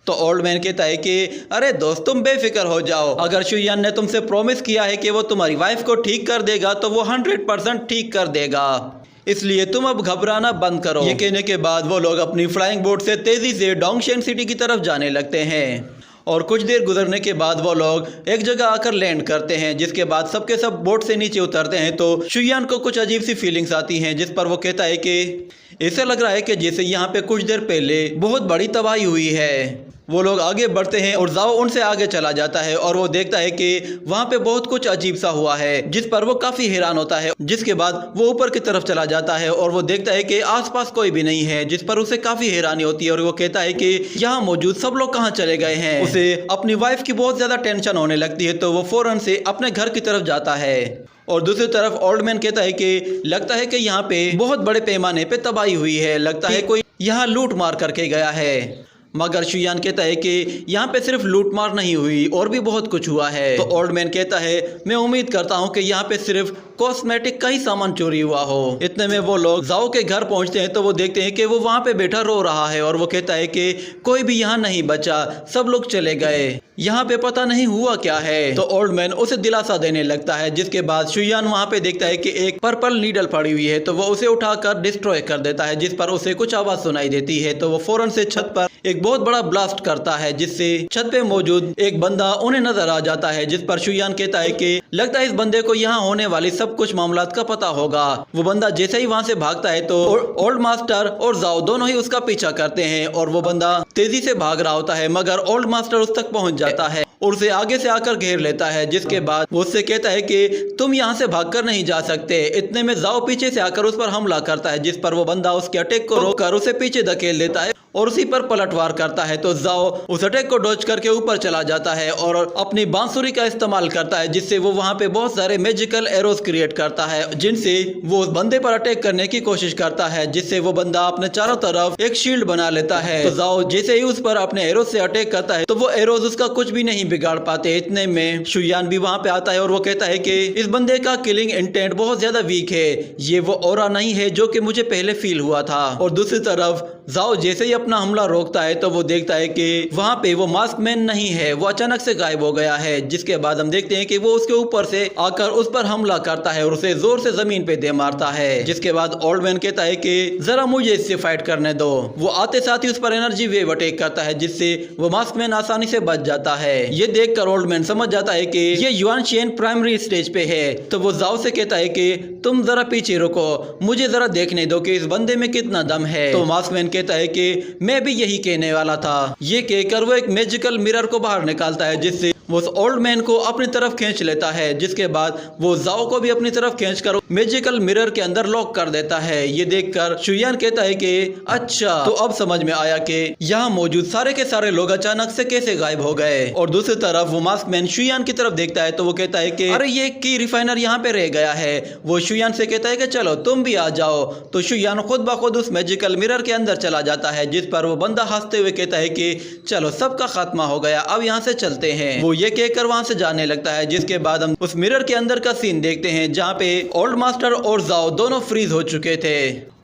[SPEAKER 1] तो ओल्ड मैन कहता है कि अरे दोस्त, तुम बेफिक्र हो जाओ, अगर शुयान ने तुमसे प्रॉमिस किया है कि वो तुम्हारी वाइफ को ठीक कर देगा तो वो 100% ठीक कर देगा, इसलिए तुम अब घबराना बंद करो। ये कहने के बाद वो लोग अपनी फ्लाइंग बोट से तेजी से डोंगशेन सिटी की तरफ जाने लगते हैं और कुछ देर गुजरने के बाद वो लोग एक जगह आकर लैंड करते हैं, जिसके बाद सबके सब बोट से नीचे उतरते हैं। तो शुयान को कुछ अजीब सी फीलिंग्स आती हैं, जिस पर वो कहता है कि ऐसा लग रहा है कि जैसे यहाँ पे कुछ देर पहले बहुत बड़ी तबाही हुई है। वो लोग आगे बढ़ते हैं और जाओ उनसे आगे चला जाता है और वो देखता है कि वहाँ पे बहुत कुछ अजीब सा हुआ है, जिस पर वो काफ़ी हैरान होता है। जिसके बाद वो ऊपर की तरफ चला जाता है और वो देखता है कि आसपास कोई भी नहीं है, जिस पर उसे काफ़ी हैरानी होती है और वो कहता है कि यहाँ मौजूद सब लोग कहाँ चले गए हैं। उसे अपनी वाइफ की बहुत ज़्यादा टेंशन होने लगती है, तो वो फ़ौरन से अपने घर की तरफ जाता है। और दूसरी तरफ ओल्ड मैन कहता है कि लगता है कि यहाँ पे बहुत बड़े पैमाने पे तबाही हुई है, लगता है कोई यहाँ लूट मार करके गया है। मगर शुयान कहता है कि यहाँ पे सिर्फ लूट मार नहीं हुई और भी बहुत कुछ हुआ है। तो ओल्ड मैन कहता है मैं उम्मीद करता हूँ कि यहाँ पे सिर्फ कॉस्मेटिक का ही सामान चोरी हुआ हो। इतने में वो लोग जाओ के घर पहुँचते हैं तो वो देखते हैं कि वो वहाँ पे बैठा रो रहा है और वो कहता है कि कोई भी यहाँ नहीं बचा, सब लोग चले गए, यहाँ पे पता नहीं हुआ क्या है। तो ओल्ड मैन उसे दिलासा देने लगता है। जिसके बाद शुयान वहाँ पे देखता है कि एक पर्पल नीडल पड़ी हुई है, तो वो उसे उठाकर डिस्ट्रॉय कर देता है, जिस पर उसे कुछ आवाज सुनाई देती है। तो वो फौरन से छत पर एक बहुत बड़ा ब्लास्ट करता है, जिससे छत पे मौजूद एक बंदा उन्हें नजर आ जाता है। जिस पर शुयान कहता है कि लगता है इस बंदे को यहाँ होने वाली सब कुछ मामलात का पता होगा। वो बंदा जैसे ही वहाँ से भागता है तो ओल्ड मास्टर और जाओ दोनों ही उसका पीछा करते हैं और वो बंदा तेजी से भाग रहा होता है, मगर ओल्ड मास्टर उस तक पहुँच जाता है और उसे आगे से आकर घेर लेता है। जिसके बाद वो उससे कहता है कि तुम यहाँ से भागकर नहीं जा सकते। इतने में जाओ पीछे से आकर उस पर हमला करता है, जिस पर वो बंदा उसके अटैक को रोककर उसे पीछे धकेल देता है और उसी पर पलटवार करता है। तो जाओ उस अटैक को डॉज करके ऊपर चला जाता है और अपनी बांसुरी का इस्तेमाल करता है, जिससे वो वहाँ पे बहुत सारे मैजिकल एरोस क्रिएट करता है, जिनसे वो उस बंदे पर अटैक करने की कोशिश करता है, जिससे वो बंदा अपने चारों तरफ एक शील्ड बना लेता है। तो जाओ जैसे ही उस पर अपने एरोस से अटैक करता है तो वो एरोस उसका कुछ भी नहीं बिगाड़ पाते। इतने में शुयान भी वहाँ पे आता है और वो कहता है कि इस बंदे का किलिंग इंटेंट बहुत ज्यादा वीक है, ये वो ऑरा नहीं है जो कि मुझे पहले फील हुआ था। और दूसरी तरफ जाओ जैसे ही अपना हमला रोकता है तो वो देखता है कि वहाँ पे वो मास्क मैन नहीं है, वो अचानक से गायब हो गया है। जिसके बाद हम देखते हैं कि वो उसके ऊपर से आकर उस पर हमला करता है और उसे जोर से जमीन पे दे मारता है। जिसके बाद ओल्ड मैन कहता है कि जरा मुझे इससे फाइट करने दो। वो आते साथ ही उस पर एनर्जी वेव अटैक करता है, जिससे वो मास्क मैन आसानी से बच जाता है। ये देखकर ओल्ड मैन समझ जाता है कि ये युआन शेन प्राइमरी स्टेज पे है। तो वो जाओ से कहता है कि तुम जरा पीछे रुको, मुझे जरा देखने दो कि इस बंदे में कितना दम है। तो मास्क मैन कहता है कि मैं भी यही कहने वाला था। ये कहकर वो एक मैजिकल मिरर को बाहर निकालता है, जिससे वो उस ओल्ड मैन को अपनी तरफ खींच लेता है। जिसके बाद वो जाओ को भी अपनी तरफ खींचकर मैजिकल मिरर के अंदर लॉक कर देता है। ये देखकर शुयान कहता है कि अच्छा, तो अब समझ में आया कि यहाँ मौजूद सारे के सारे लोग अचानक से कैसे गायब हो गए। और दूसरी तरफ वो मास्क मैन शुयान की तरफ देखता है तो वो कहता है कि अरे ये की रिफाइनर यहाँ पे रह गया है। वो शुयान से कहता है कि चलो तुम भी आ जाओ। तो शुयान खुद ब खुद उस मैजिकल मिरर के अंदर चला जाता है, जिस पर वो बंदा हंसते हुए कहता है कि चलो सबका खात्मा हो गया, अब यहाँ से चलते हैं। वो ये कहकर वहां से जाने लगता है। जिसके बाद हम उस मिरर के अंदर का सीन देखते हैं, जहाँ पे ओल्ड मास्टर और जाओ दोनों फ्रीज हो चुके थे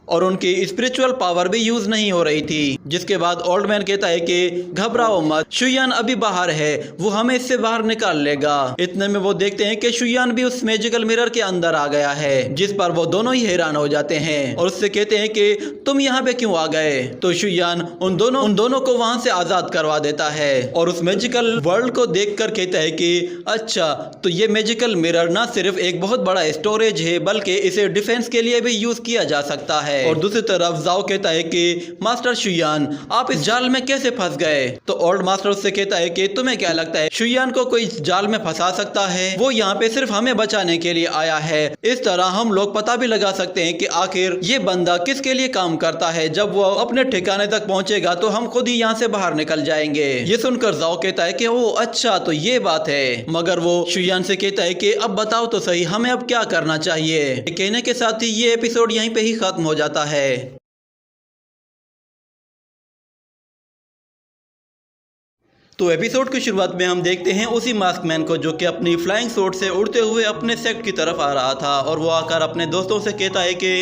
[SPEAKER 1] और उनकी स्पिरिचुअल पावर भी यूज नहीं हो रही थी। जिसके बाद ओल्ड मैन कहता है कि घबराओ मत, शुयान अभी बाहर है, वो हमें इससे बाहर निकाल लेगा। इतने में वो देखते हैं कि शुयान भी उस मैजिकल मिरर के अंदर आ गया है, जिस पर वो दोनों ही हैरान हो जाते हैं और उससे कहते हैं कि तुम यहाँ पे क्यों आ गए। तो शुयान उन दोनों को वहां से आजाद करवा देता है और उस मैजिकल वर्ल्ड को देख कर कहता है कि अच्छा, तो ये मैजिकल मिरर ना सिर्फ एक बहुत बड़ा स्टोरेज है, बल्कि इसे डिफेंस के लिए भी यूज किया जा सकता है। है। और दूसरी तरफ जाओ कहता है कि मास्टर शुयान, आप इस जाल में कैसे फंस गए? तो ओल्ड मास्टर उससे कहता है कि तुम्हें क्या लगता है शुयान को कोई जाल में फंसा सकता है? वो यहाँ पे सिर्फ हमें बचाने के लिए आया है। इस तरह हम लोग पता भी लगा सकते हैं कि आखिर ये बंदा किसके लिए काम करता है। जब वो अपने ठिकाने तक पहुंचेगा तो हम खुद ही यहाँ से बाहर निकल जाएंगे। ये सुनकर जाओ कहता है कि ओ अच्छा, तो ये बात है। मगर वो शुयान से कहता है कि अब बताओ तो सही, हमें अब क्या करना चाहिए? कहने के साथ ही ये एपिसोड यहीं पे ही खत्म हो जाता है। तो एपिसोड की शुरुआत में हम देखते हैं उसी मास्कमैन को जो कि अपनी फ्लाइंग शॉट से उड़ते हुए अपने सेट की तरफ आ रहा था। और वो आकर अपने दोस्तों से कहता है कि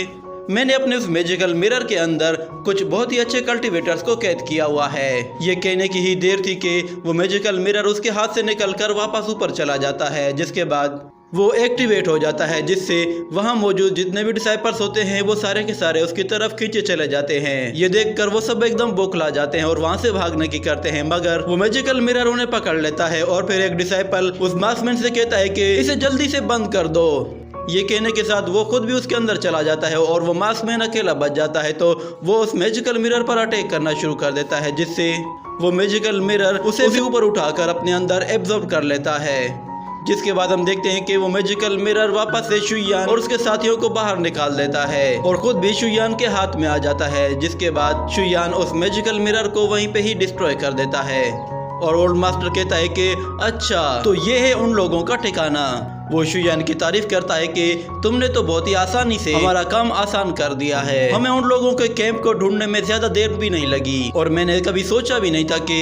[SPEAKER 1] मैंने अपने उस मैजिकल मिरर के अंदर कुछ बहुत ही अच्छे कल्टीवेटर्स को कैद किया हुआ है। ये कहने की ही देर थी कि वो मैजिकल मिरर उसके हाथ से निकलकर वापस ऊपर चला जाता है, जिसके बाद वो एक्टिवेट हो जाता है, जिससे वहाँ मौजूद जितने भी डिसाइपल्स होते हैं वो सारे के सारे उसकी तरफ खींचे चले जाते हैं। ये देखकर वो सब एकदम बौखला जाते हैं और वहाँ से भागने की करते हैं, मगर वो मैजिकल मिरर उन्हें पकड़ लेता है। और फिर एक डिसाइपल उस मास्कमैन से कहता है कि इसे जल्दी से बंद कर दो। ये कहने के साथ वो खुद भी उसके अंदर चला जाता है और वो मास्कमैन अकेला बच जाता है। तो वो उस मैजिकल मिरर पर अटैक करना शुरू कर देता है, जिससे वो मैजिकल मिरर उसे ऊपर उठाकर अपने अंदर एब्जॉर्ब कर लेता है। जिसके बाद हम देखते हैं कि वो मैजिकल मिरर वापस से शुयान और उसके साथियों को बाहर निकाल देता है और खुद भी शुयान के हाथ में आ जाता है। जिसके बाद शुयान उस मैजिकल मिरर को वहीं पे ही डिस्ट्रॉय कर देता है। और ओल्ड मास्टर कहता है कि अच्छा, तो ये है उन लोगों का ठिकाना। वो शुयान की तारीफ करता है कि तुमने तो बहुत ही आसानी से हमारा काम आसान कर दिया है। हमें उन लोगों के कैंप को ढूंढने में ज्यादा देर भी नहीं लगी और मैंने कभी सोचा भी नहीं था कि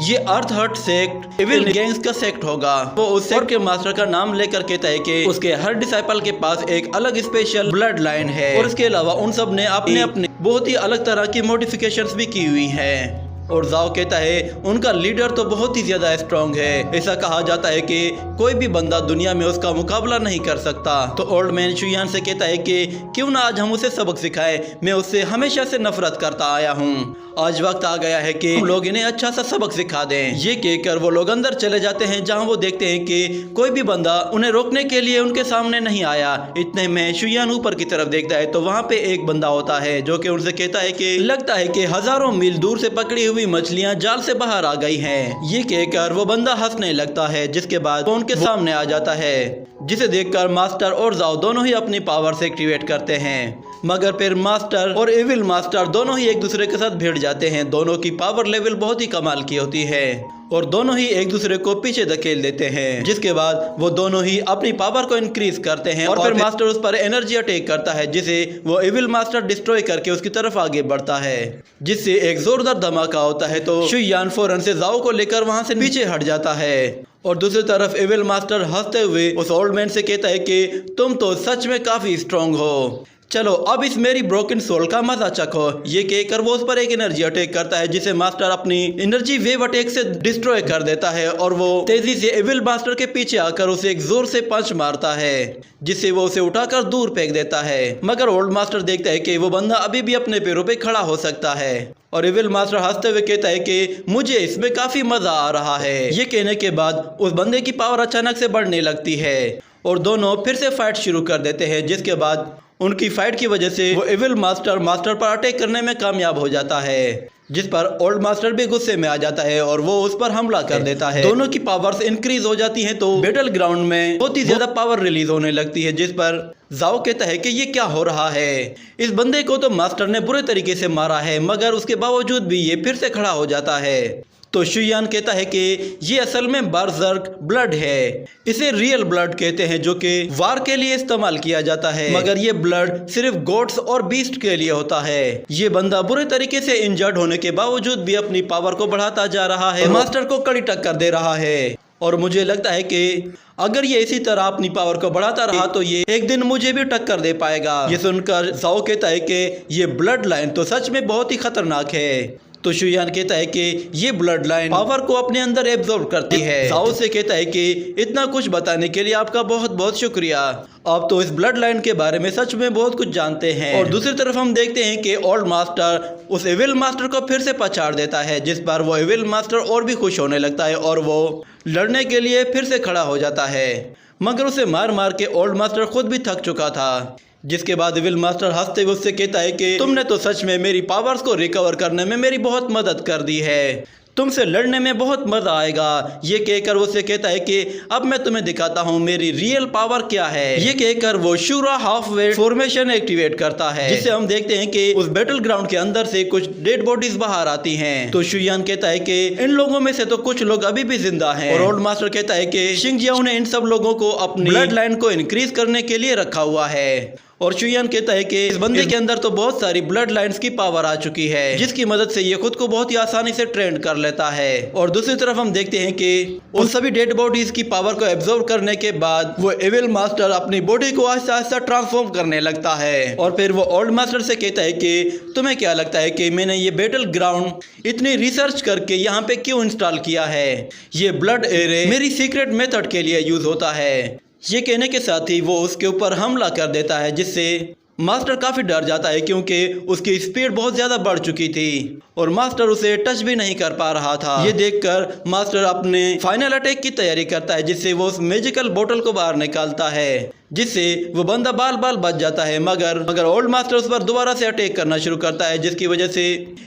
[SPEAKER 1] ये अर्थ हट सेक्ट इविल गैंग्स का सेक्ट होगा। वो उस सेक्ट के मास्टर का नाम लेकर कहता है कि उसके हर डिसाइपल के पास एक अलग स्पेशल ब्लड लाइन है और इसके अलावा उन सब ने अपने अपने बहुत ही अलग तरह की मॉडिफिकेशंस भी की हुई है। और जाओ कहता है उनका लीडर तो बहुत ही ज्यादा स्ट्रांग है। ऐसा कहा जाता है कि कोई भी बंदा दुनिया में उसका मुकाबला नहीं कर सकता। तो ओल्ड मैन शुयान से कहता है कि क्यों ना आज हम उसे सबक सिखाएं, मैं उससे हमेशा से नफरत करता आया हूँ। आज वक्त आ गया है कि हम लोग इन्हें अच्छा सा सबक सिखा दें। ये कहकर वो लोग अंदर चले जाते हैं, जहाँ वो देखते हैं कि कोई भी बंदा उन्हें रोकने के लिए उनके सामने नहीं आया। इतने में शुयान ऊपर की तरफ देखता है तो वहाँ पे एक बंदा होता है जो कि उनसे कहता है कि लगता है कि हजारों मील दूर से पकड़ी हुई मछलियाँ जाल से बाहर आ गई हैं। ये कहकर वो बंदा हंसने लगता है, जिसके बाद वो उनके सामने आ जाता है, जिसे देखकर मास्टर और जाओ दोनों ही अपनी पावर से एक्टिवेट करते हैं। मगर फिर मास्टर और एविल मास्टर दोनों ही एक दूसरे के साथ भिड़ जाते हैं। दोनों की पावर लेवल बहुत ही कमाल की होती है और दोनों ही एक दूसरे को पीछे धकेल देते हैं। जिसके बाद वो दोनों ही अपनी पावर को इंक्रीज करते हैं और फिर मास्टर उस पर एनर्जी अटैक करता है, जिसे वो एविल मास्टर डिस्ट्रॉय करके उसकी तरफ आगे बढ़ता है, जिससे एक जोरदार धमाका होता है। तो शुयान फौरन से जाओ को लेकर वहां से पीछे हट जाता है और दूसरी तरफ एविल मास्टर हंसते हुए उस ओल्ड मैन से कहता है कि तुम तो सच में काफी स्ट्रांग हो, चलो अब इस मेरी ब्रोकन सोल का मजा चखो। ये कहकर वो उस पर एक एनर्जी अटैक करता है, जिसे मास्टर अपनी एनर्जी वेव अटैक से डिस्ट्रॉय कर देता है और वो तेजी से एविल मास्टर के पीछे आकर उसे एक जोर से पंच मारता है, जिससे वो उसे उठाकर दूर फेंक देता है। मगर ओल्ड मास्टर देखता है कि वो बंदा अभी भी अपने पैरों पे खड़ा हो सकता है और एविल मास्टर हंसते हुए कहता है कि मुझे इसमें काफी मजा आ रहा है। ये कहने के बाद उस बंदे की पावर अचानक से बढ़ने लगती है और दोनों फिर से फाइट शुरू कर देते हैं, जिसके बाद उनकी फाइट की वजह से वो एविल मास्टर पर अटैक करने में कामयाब हो जाता है, जिस पर ओल्ड मास्टर भी गुस्से में आ जाता है और वो उस पर हमला कर देता है। दोनों की पावर्स इंक्रीज हो जाती हैं तो बैटल ग्राउंड में बहुत ही ज्यादा पावर रिलीज होने लगती है, जिस पर जाओ कहता है कि ये क्या हो रहा है। इस बंदे को तो मास्टर ने बुरे तरीके से मारा है, मगर उसके बावजूद भी ये फिर से खड़ा हो जाता है। तो शुयान कहता है कि ये असल में बर्जर्क ब्लड है, इसे रियल ब्लड कहते हैं जो कि वार के लिए इस्तेमाल किया जाता है, मगर ये ब्लड सिर्फ गोड्स और बीस्ट के लिए होता है। ये बंदा बुरे तरीके से इंजर्ड होने के बावजूद भी अपनी पावर को बढ़ाता जा रहा है, मास्टर को कड़ी टक्कर दे रहा है और मुझे लगता है कि अगर ये इसी तरह अपनी पावर को बढ़ाता रहा तो ये एक दिन मुझे भी टक्कर दे पाएगा। ये सुनकर जाओ कहता है कि ये ब्लड लाइन तो सच में बहुत ही खतरनाक है। तो शुयान कहता है कि ये ब्लड लाइन पावर को अपने अंदर एब्जॉर्ब करती है। जाओ से कहता है कि इतना कुछ बताने के लिए आपका बहुत बहुत शुक्रिया, आप तो इस ब्लड लाइन के बारे में सच में बहुत कुछ जानते हैं। और दूसरी तरफ हम देखते हैं कि ओल्ड मास्टर उस एविल मास्टर को फिर से पछाड़ देता है, जिस पर वो एविल मास्टर और भी खुश होने लगता है और वो लड़ने के लिए फिर से खड़ा हो जाता है। मगर उसे मार मार के ओल्ड मास्टर खुद भी थक चुका था। जिसके बाद इविल मास्टर हंसते हुए उससे कहता है कि तुमने तो सच में मेरी पावर्स को रिकवर करने में मेरी बहुत मदद कर दी है, तुमसे लड़ने में बहुत मजा आएगा। ये कहकर वो उससे कहता है कि अब मैं तुम्हें दिखाता हूँ मेरी रियल पावर क्या है। ये कहकर वो शूरा हाफ वेट फॉर्मेशन एक्टिवेट करता है, जिससे हम देखते हैं कि उस बैटल ग्राउंड के अंदर से कुछ डेड बॉडीज बाहर आती हैं। तो शुयान कहता है कि इन लोगों में से तो कुछ लोग अभी भी जिंदा हैं। और ओल्ड मास्टर कहता है कि शिंगजियाओ ने इन सब लोगों को अपनी ब्लड लाइन को इंक्रीज करने के लिए रखा हुआ है। और शुयान कहता है कि इस बंदे के अंदर तो बहुत सारी ब्लड लाइंस की पावर आ चुकी है, जिसकी मदद से ये खुद को बहुत ही आसानी से ट्रेन कर लेता है। और दूसरी तरफ हम देखते हैं कि उन सभी डेड बॉडीज की पावर को एब्जॉर्ब करने के बाद वो एविल मास्टर अपनी बॉडी को आहिस्ता आहिस्ता ट्रांसफॉर्म करने लगता है। और फिर वो ओल्ड मास्टर से कहता है कि तुम्हें क्या लगता है कि मैंने ये बैटल ग्राउंड इतनी रिसर्च करके यहाँ पे क्यों इंस्टॉल किया है? ये ब्लड एरे मेरी सीक्रेट मेथड के लिए यूज होता है। ये कहने के साथ ही वो उसके ऊपर हमला कर देता है, जिससे मास्टर काफी डर जाता है क्योंकि उसकी स्पीड बहुत ज्यादा बढ़ चुकी थी और मास्टर उसे टच भी नहीं कर पा रहा था। ये देखकर मास्टर अपने फाइनल अटैक की तैयारी करता है, जिससे वो उस मैजिकल बोतल को बाहर निकालता है, जिससे वो बंदा बाल बाल बच जाता है। मगर ओल्ड मास्टर उस पर दोबारा से अटैक करना शुरू करता है, जिसकी वजह से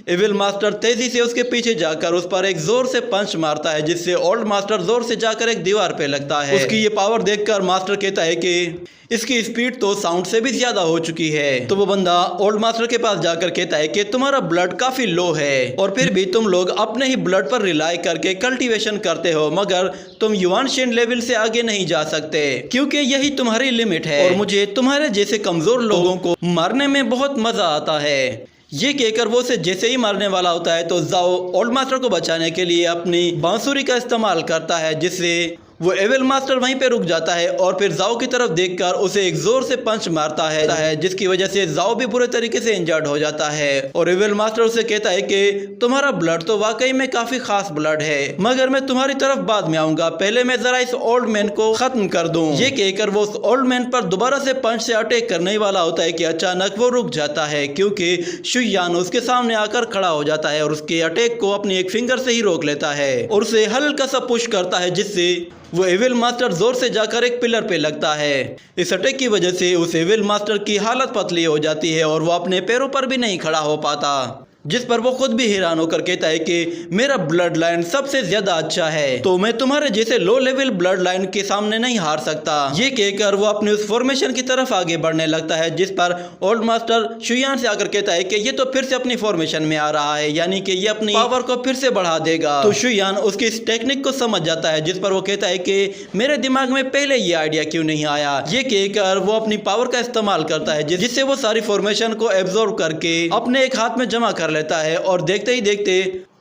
[SPEAKER 1] एविल मास्टर तेजी से उसके पीछे जाकर उस पर एक जोर से पंच मारता है, जिससे ओल्ड मास्टर जोर से जाकर एक दीवार पे लगता है। उसकी ये पावर देखकर मास्टर कहता है कि इसकी स्पीड तो साउंड से भी ज्यादा हो चुकी है। तो वो बंदा ओल्ड मास्टर के पास जाकर कहता है कि तुम्हारा ब्लड काफी लो है और फिर भी तुम लोग अपने ही ब्लड पर रिलाई करके कल्टीवेशन करते हो, मगर तुम युआन शेन लेवल से आगे नहीं जा सकते क्योंकि यही तुम्हारी लिमिट है और मुझे तुम्हारे जैसे कमजोर लोगों को मारने में बहुत मजा आता है। ये कहकर वो उसे जैसे ही मारने वाला होता है तो जाओ ओल्ड मास्टर को बचाने के लिए अपनी बांसुरी का इस्तेमाल करता है, जिससे वो एविल मास्टर वहीं पे रुक जाता है और फिर जाओ की तरफ देखकर उसे एक जोर से पंच मारता है, जिसकी वजह से जाओ भी बुरे तरीके से इंजर्ड हो जाता है। और एविल मास्टर उसे कहता है कि तुम्हारा ब्लड तो वाकई में काफी खास ब्लड है, मगर मैं तुम्हारी तरफ बाद में आऊंगा, पहले मैं जरा इस ओल्ड मैन को खत्म कर दूं। ये कहकर वो उस ओल्ड मैन पर दोबारा से पंच से अटैक करने वाला होता है कि अचानक वो रुक जाता है क्योंकि शुयान उसके सामने आकर खड़ा हो जाता है और उसके अटैक को अपनी एक फिंगर से ही रोक लेता है और उसे हल्का सा पुश करता है, जिससे वो एविल मास्टर जोर से जाकर एक पिलर पे लगता है। इस अटैक की वजह से उस एविल मास्टर की हालत पतली हो जाती है और वो अपने पैरों पर भी नहीं खड़ा हो पाता, जिस पर वो खुद भी हैरान होकर कहता है कि मेरा ब्लड लाइन सबसे ज्यादा अच्छा है, तो मैं तुम्हारे जैसे लो लेवल ब्लड लाइन के सामने नहीं हार सकता। ये कहकर वो अपने उस फॉर्मेशन की तरफ आगे बढ़ने लगता है, जिस पर ओल्ड मास्टर शुयान से आकर कहता है कि ये तो फिर से अपनी फॉर्मेशन में आ रहा है, यानी कि ये अपनी पावर को फिर से बढ़ा देगा। तो शुयान उसकी इस टेक्निक को समझ जाता है, जिस पर वो कहता है कि मेरे दिमाग में पहले ये आइडिया क्यों नहीं आया। ये कहकर वो अपनी पावर का इस्तेमाल करता है, जिससे वो सारी फॉर्मेशन को एब्जॉर्ब करके अपने एक हाथ में जमा कर लेता है और देखते ही देखते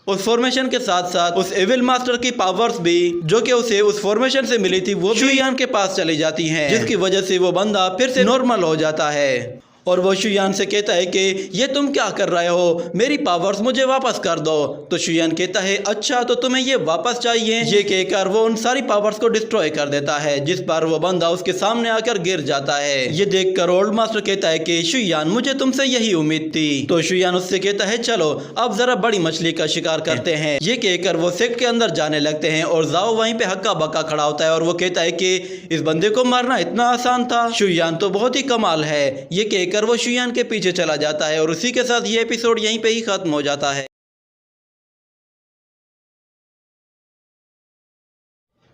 [SPEAKER 1] उस फॉर्मेशन के साथ साथ उस एविल मास्टर की पावर्स भी जो कि उसे उस फॉर्मेशन से मिली थी वो शुयान के पास चली जाती हैं, जिसकी वजह से वो बंदा फिर से नॉर्मल हो जाता है। और वो शुयान से कहता है कि ये तुम क्या कर रहे हो, मेरी पावर्स मुझे वापस कर दो। तो शुयान कहता है अच्छा तो तुम्हें ये वापस चाहिए। ये कहकर वो उन सारी पावर्स को डिस्ट्रॉय कर देता है, जिस पर वो बंदा उसके सामने आकर गिर जाता है। ये देखकर ओल्ड मास्टर कहता है कि शुयान मुझे तुमसे यही उम्मीद थी। तो शुयान उससे कहता है चलो अब जरा बड़ी मछली का शिकार करते हैं। ये कहकर वो सेक्ट के अंदर जाने लगते हैं और जाओ वहीं पे हक्का बक्का खड़ा होता है और वो कहता है कि इस बंदे को मारना इतना आसान था, शुयान तो बहुत ही कमाल है। ये कहकर वो शुयान के पीछे चला जाता है और उसी के साथ ये एपिसोड यहीं पे ही खत्म हो जाता है।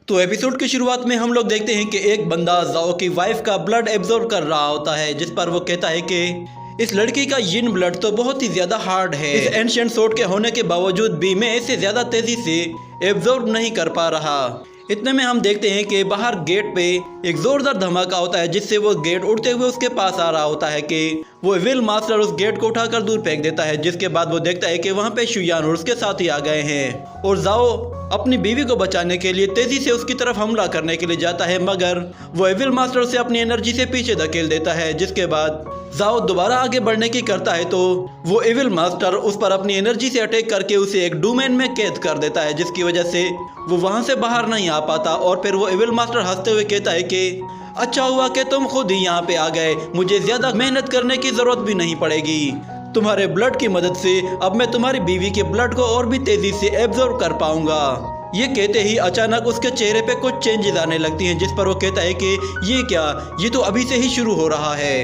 [SPEAKER 1] तो एपिसोड की शुरुआत में हम लोग देखते हैं कि एक बंदा जाओ की वाइफ का ब्लड एब्जॉर्ब कर रहा होता है, जिस पर वो कहता है कि इस लड़की का यिन ब्लड तो बहुत ही ज्यादा हार्ड है, इस एंशिएंट सोर्ड के होने के बावजूद भी मैं इसे ज्यादा तेजी से एब्जॉर्ब नहीं कर पा रहा। इतने में हम देखते हैं कि बाहर गेट पे एक जोरदार धमाका होता है, जिससे वो गेट उड़ते हुए उसके पास आ रहा होता है कि वो एविल मास्टर उस गेट को उठाकर दूर फेंक देता है। जिसके बाद वो देखता है कि वहाँ पे शुयान और उसके साथी आ गए हैं और जाओ अपनी बीवी को बचाने के लिए तेजी से उसकी तरफ हमला करने के लिए जाता है, मगर वो एविल मास्टर उसे अपनी एनर्जी से पीछे धकेल देता है। जिसके बाद जाओ दोबारा आगे बढ़ने की करता है तो वो एविल मास्टर उस पर अपनी एनर्जी से अटैक करके उसे एक डोमेन में कैद कर देता है, जिसकी वजह से वो वहां से बाहर नहीं आ पाता। और फिर वो एविल मास्टर हंसते हुए कहता है कि अच्छा हुआ कि तुम खुद ही यहाँ पे आ गए, मुझे ज्यादा मेहनत करने की जरूरत भी नहीं पड़ेगी। तुम्हारे ब्लड की मदद से अब मैं तुम्हारी बीवी के ब्लड को और भी तेजी से एब्जॉर्ब कर पाऊंगा। ये कहते ही अचानक उसके चेहरे पे कुछ चेंजेस आने लगती हैं, जिस पर वो कहता है कि ये क्या, ये तो अभी से ही शुरू हो रहा है,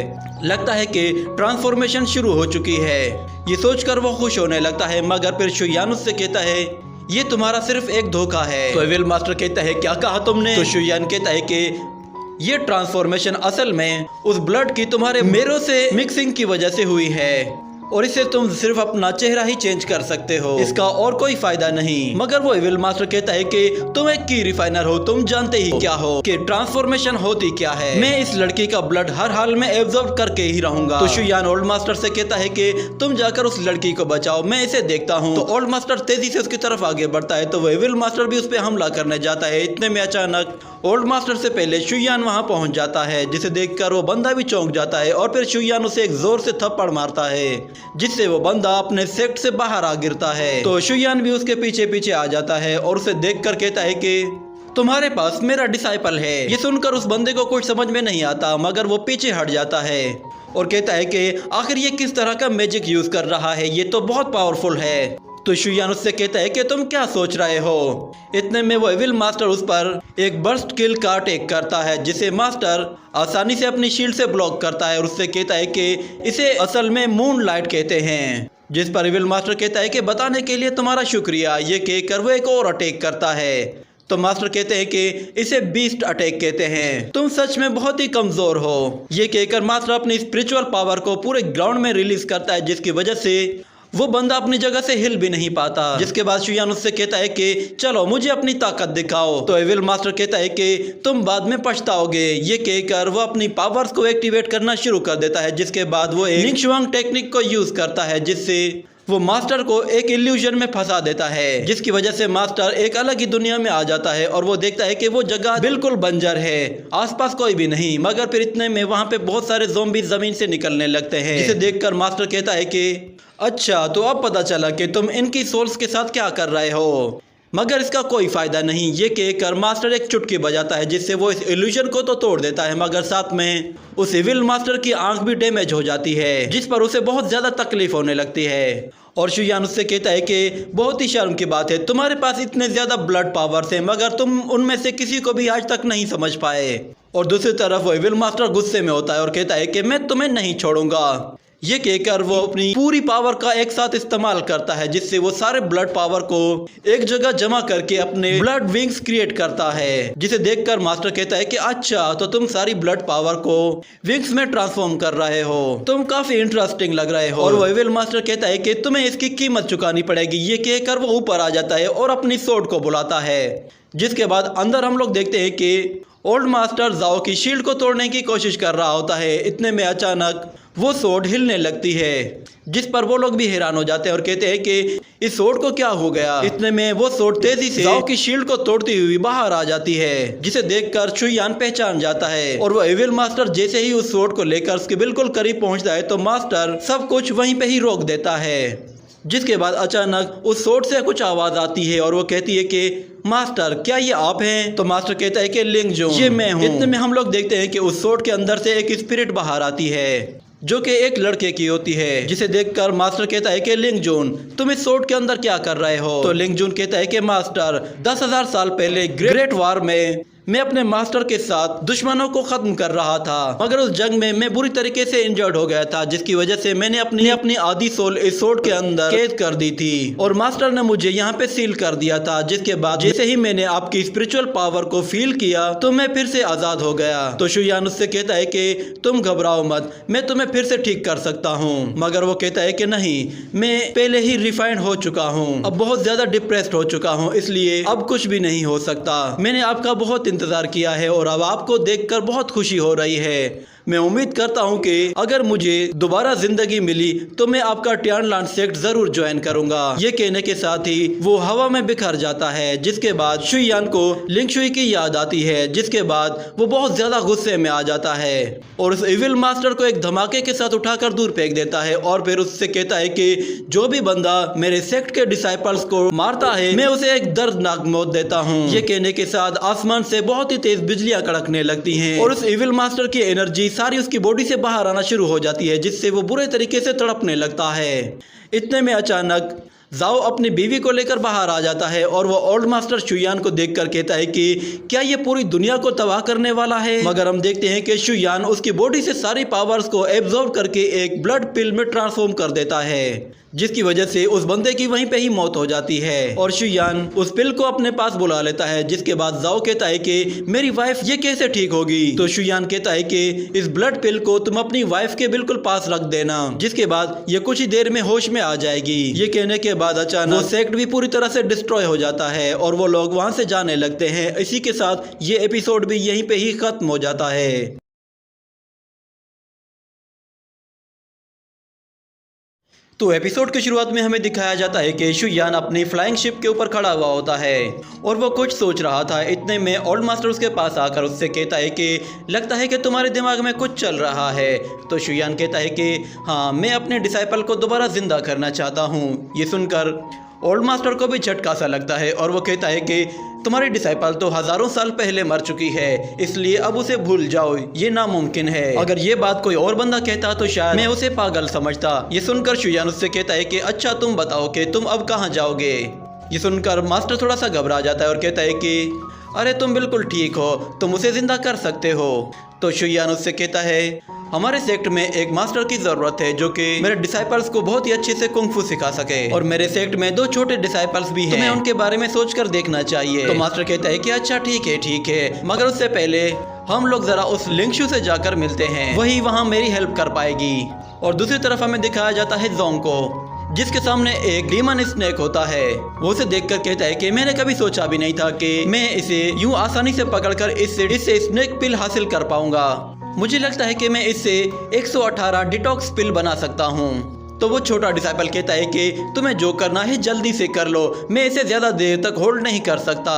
[SPEAKER 1] लगता है कि ट्रांसफॉर्मेशन शुरू हो चुकी है। ये सोचकर वो खुश होने लगता है, मगर फिर शुयान उससे कहता है ये तुम्हारा सिर्फ एक धोखा है। तो एविल मास्टर कहता है क्या कहा तुमने? तो शुयान कहता है कि ये ट्रांसफॉर्मेशन असल में उस ब्लड की तुम्हारे मेरो से मिक्सिंग की वजह से हुई है और इससे तुम सिर्फ अपना चेहरा ही चेंज कर सकते हो, इसका और कोई फायदा नहीं। मगर वो एविल मास्टर कहता है कि तुम एक की रिफाइनर हो, तुम जानते ही क्या हो कि ट्रांसफॉर्मेशन होती क्या है। मैं इस लड़की का ब्लड हर हाल में एब्जॉर्ब करके ही रहूंगा। तो शुयान ओल्ड मास्टर से कहता है कि तुम जाकर उस लड़की को बचाओ, मैं इसे देखता हूँ। तो ओल्ड मास्टर तेजी से उसकी तरफ आगे बढ़ता है, तो वो एविल मास्टर भी उस पर हमला करने जाता है। इतने में अचानक ओल्ड मास्टर से पहले शुयान वहां पहुंच जाता है, जिसे देखकर वो बंदा भी चौंक जाता है और फिर शुयान उसे एक जोर से थप्पड़ मारता है, जिससे वो बंदा अपने सेक्ट से बाहर आ गिरता है। तो शुयान भी उसके पीछे पीछे आ जाता है और उसे देखकर कहता है कि तुम्हारे पास मेरा डिसाइपल है। ये सुनकर उस बंदे को कुछ समझ में नहीं आता, मगर वो पीछे हट जाता है और कहता है कि आखिर ये किस तरह का मैजिक यूज कर रहा है, ये तो बहुत पावरफुल है। तो शुयान उससे कहता है कि तुम क्या सोच रहे हो। इतने में वो एविल मास्टर उस पर एक बर्स्ट किल का अटैक करता है, जिसे मास्टर आसानी से अपनी शील्ड से ब्लॉक करता है और उससे कहता है कि इसे असल में मून लाइट कहते हैं। जिस पर एविल मास्टर कहता है कि बताने के लिए तुम्हारा शुक्रिया। ये कहकर वो एक और अटैक करता है। तो मास्टर कहते हैं कि इसे बीस्ट अटैक कहते हैं, तुम सच में बहुत ही कमजोर हो। ये कहकर मास्टर अपनी स्पिरिचुअल पावर को पूरे ग्राउंड में रिलीज करता है, जिसकी वजह से वो बंदा अपनी जगह से हिल भी नहीं पाता। जिसके बाद शुयान उससे कहता है कि चलो मुझे अपनी ताकत दिखाओ। तो एविल मास्टर कहता है कि तुम बाद में पछताओगे। ये कहकर वो अपनी पावर्स को एक्टिवेट करना शुरू कर देता है, जिसके बाद वो एक निंगशुआंग टेक्निक को यूज करता है, जिससे वो मास्टर को एक इल्यूजन में फंसा देता है, जिसकी वजह से मास्टर एक अलग ही दुनिया में आ जाता है और वो देखता है कि वो जगह बिल्कुल बंजर है, आसपास कोई भी नहीं। मगर फिर इतने में वहां पे बहुत सारे ज़ॉम्बी जमीन से निकलने लगते हैं, जिसे देखकर मास्टर कहता है कि अच्छा, तो अब पता चला कि तुम इनकी सोल्स के साथ क्या कर रहे हो, मगर इसका कोई फायदा नहीं। ये कहकर मास्टर एक चुटकी बजाता है, जिससे वो इस इल्यूजन को तो तोड़ देता है, मगर साथ में उस एविल मास्टर की आंख भी डैमेज हो जाती है, जिस पर उसे बहुत ज्यादा तकलीफ होने लगती है। और शुयान उससे कहता है कि बहुत ही शर्म की बात है, तुम्हारे पास इतने ज्यादा ब्लड पावर्स हैं, मगर तुम उनमें से किसी को भी आज तक नहीं समझ पाए। और दूसरी तरफ वो एविल मास्टर गुस्से में होता है और कहता है कि मैं तुम्हें नहीं छोड़ूंगा। ये कहकर वो अपनी पूरी पावर का एक साथ इस्तेमाल करता है, जिससे वो सारे ब्लड पावर को एक जगह जमा करके अपने ब्लड विंग्स क्रिएट करता है, जिसे देखकर मास्टर कहता है कि अच्छा, तो तुम सारी ब्लड पावर को विंग्स में ट्रांसफॉर्म कर रहे हो, तुम काफी इंटरेस्टिंग लग रहे हो। और वो एविल मास्टर कहता है कि तुम्हें इसकी कीमत चुकानी पड़ेगी। ये कहकर वो ऊपर आ जाता है और अपनी सोर्ड को बुलाता है, जिसके बाद अंदर हम लोग देखते हैं कि ओल्ड मास्टर जाओ की शील्ड को तोड़ने की कोशिश कर रहा होता है। इतने में अचानक वो सोर्ड हिलने लगती है, जिस पर वो लोग भी हैरान हो जाते हैं और कहते हैं कि इस सोर्ड को क्या हो गया। इतने में वो सोर्ड तेजी से जाओ की शील्ड को तोड़ती हुई बाहर आ जाती है, जिसे देखकर शुयान पहचान जाता है। और वो एविल मास्टर जैसे ही उस सोर्ड को लेकर उसके बिल्कुल करीब पहुंचता है, तो मास्टर सब कुछ वहीं पे ही रोक देता है। जिसके बाद अचानक उस सोर्ड से कुछ आवाज आती है और वो कहती है कि मास्टर, क्या ये आप हैं? तो मास्टर कहता है कि लिंगजून, ये मैं हूँ। इतने में हम लोग देखते हैं कि उस सोर्ड के अंदर से एक स्पिरिट बाहर आती है, जो कि एक लड़के की होती है, जिसे देखकर मास्टर कहता है कि लिंगजून, तुम इस सोर्ड के अंदर क्या कर रहे हो? तो लिंगजून कहता है कि मास्टर, 10,000 साल पहले ग्रेट वार में मैं अपने मास्टर के साथ दुश्मनों को खत्म कर रहा था, मगर उस जंग में मैं बुरी तरीके से इंजर्ड हो गया था, जिसकी वजह से मैंने अपनी आधी सोल इस सोर्ड के अंदर कैद कर दी थी और मास्टर ने मुझे यहाँ पे सील कर दिया था। जिसके बाद जैसे ही मैंने आपकी स्पिरिचुअल पावर को फील किया, तो मैं फिर से आजाद हो गया। तो शुयान उससे कहता है कि तुम घबराओ मत, मैं तुम्हें फिर से ठीक कर सकता हूँ। मगर वो कहता है कि नहीं, मैं पहले ही रिफाइंड हो चुका हूँ, अब बहुत ज्यादा डिप्रेस्ड हो चुका हूँ, इसलिए अब कुछ भी नहीं हो सकता। मैंने आपका बहुत इंतजार किया है और अब आपको देखकर बहुत खुशी हो रही है। मैं उम्मीद करता हूं कि अगर मुझे दोबारा जिंदगी मिली तो मैं आपका टियानलान सेक्ट जरूर ज्वाइन करूंगा। ये कहने के साथ ही वो हवा में बिखर जाता है, जिसके बाद शुयान को लिंगशुई की याद आती है, जिसके बाद वो बहुत ज्यादा गुस्से में आ जाता है और उस इविल मास्टर को एक धमाके के साथ उठाकर दूर फेंक देता है और फिर उससे कहता है कि जो भी बंदा मेरे सेक्ट के डिसाइपल्स को मारता है, मैं उसे एक दर्दनाक मौत देता हूँ। ये कहने के साथ आसमान से बहुत ही तेज बिजलियां कड़कने लगती हैं और उस इविल मास्टर की एनर्जी सारी उसकी बॉडी से बाहर आना शुरू हो जाती है, जिससे वो बुरे तरीके से तड़पने लगता है। इतने में अचानक जाओ अपनी बीवी को लेकर बाहर आ जाता है और वो ओल्ड मास्टर शुयान को देखकर कहता है कि क्या ये पूरी दुनिया को तबाह करने वाला है। मगर हम देखते हैं कि शुयान उसकी बॉडी से सारी पावर्स को एब्जॉर्ब करके एक ब्लड पिल में ट्रांसफॉर्म कर देता है, जिसकी वजह से उस बंदे की वहीं पे ही मौत हो जाती है और शुयान उस पिल को अपने पास बुला लेता है। जिसके बाद जाओ कहता है कि मेरी वाइफ ये कैसे ठीक होगी। तो शुयान कहता है कि इस ब्लड पिल को तुम अपनी वाइफ के बिल्कुल पास रख देना, जिसके बाद ये कुछ ही देर में होश में आ जाएगी। ये कहने के बाद अचानक वो सेक्ट भी पूरी तरह से डिस्ट्रॉय हो जाता है और वो लोग वहां से जाने लगते हैं। इसी के साथ ये एपिसोड भी यहीं पे ही खत्म हो जाता है। तो एपिसोड की शुरुआत में हमें दिखाया जाता है कि शुयान अपनी फ्लाइंग शिप के ऊपर खड़ा हुआ होता है और वो कुछ सोच रहा था। इतने में ओल्ड मास्टर उसके पास आकर उससे कहता है कि लगता है कि तुम्हारे दिमाग में कुछ चल रहा है। तो शुयान कहता है कि हाँ, मैं अपने डिसाइपल को दोबारा जिंदा करना चाहता हूँ। ये सुनकर ओल्ड मास्टर को भी झटका सा लगता है और वो कहता है कि तुम्हारी डिसाइपल तो हजारों साल पहले मर चुकी है, इसलिए अब उसे भूल जाओ, ये नामुमकिन है। अगर ये बात कोई और बंदा कहता तो शायद मैं उसे पागल समझता। ये सुनकर शुयान उससे कहता है कि अच्छा तुम बताओ कि तुम अब कहाँ जाओगे। ये सुनकर मास्टर थोड़ा सा घबरा जाता है और कहता है कि अरे तुम बिल्कुल ठीक हो, तुम उसे जिंदा कर सकते हो। तो शुयान उससे कहता है हमारे सेक्ट में एक मास्टर की जरूरत है जो कि मेरे डिसाइपल्स को बहुत ही अच्छे से कुंग-फू सिखा सके और मेरे सेक्ट में 2 छोटे डिसाइपल्स भी हैं, तुम्हें उनके बारे में सोचकर देखना चाहिए। तो मास्टर कहता है कि अच्छा ठीक है, मगर उससे पहले हम लोग जरा उस लिंगशु से जाकर मिलते हैं, वही वहाँ मेरी हेल्प कर पाएगी। और दूसरी तरफ हमें दिखाया जाता है जोंग को, जिसके सामने एक डीमन स्नेक होता है। वो उसे देखकर कहता है कि मैंने कभी सोचा भी नहीं था कि मैं इसे यूं आसानी से पकड़कर इससे स्नेक पिल हासिल कर पाऊंगा। मुझे लगता है कि मैं इससे 118 डिटॉक्स पिल बना सकता हूँ। तो वो छोटा डिसाइपल कहता है कि तुम्हें जो करना है जल्दी से कर लो, मैं इसे ज्यादा देर तक होल्ड नहीं कर सकता,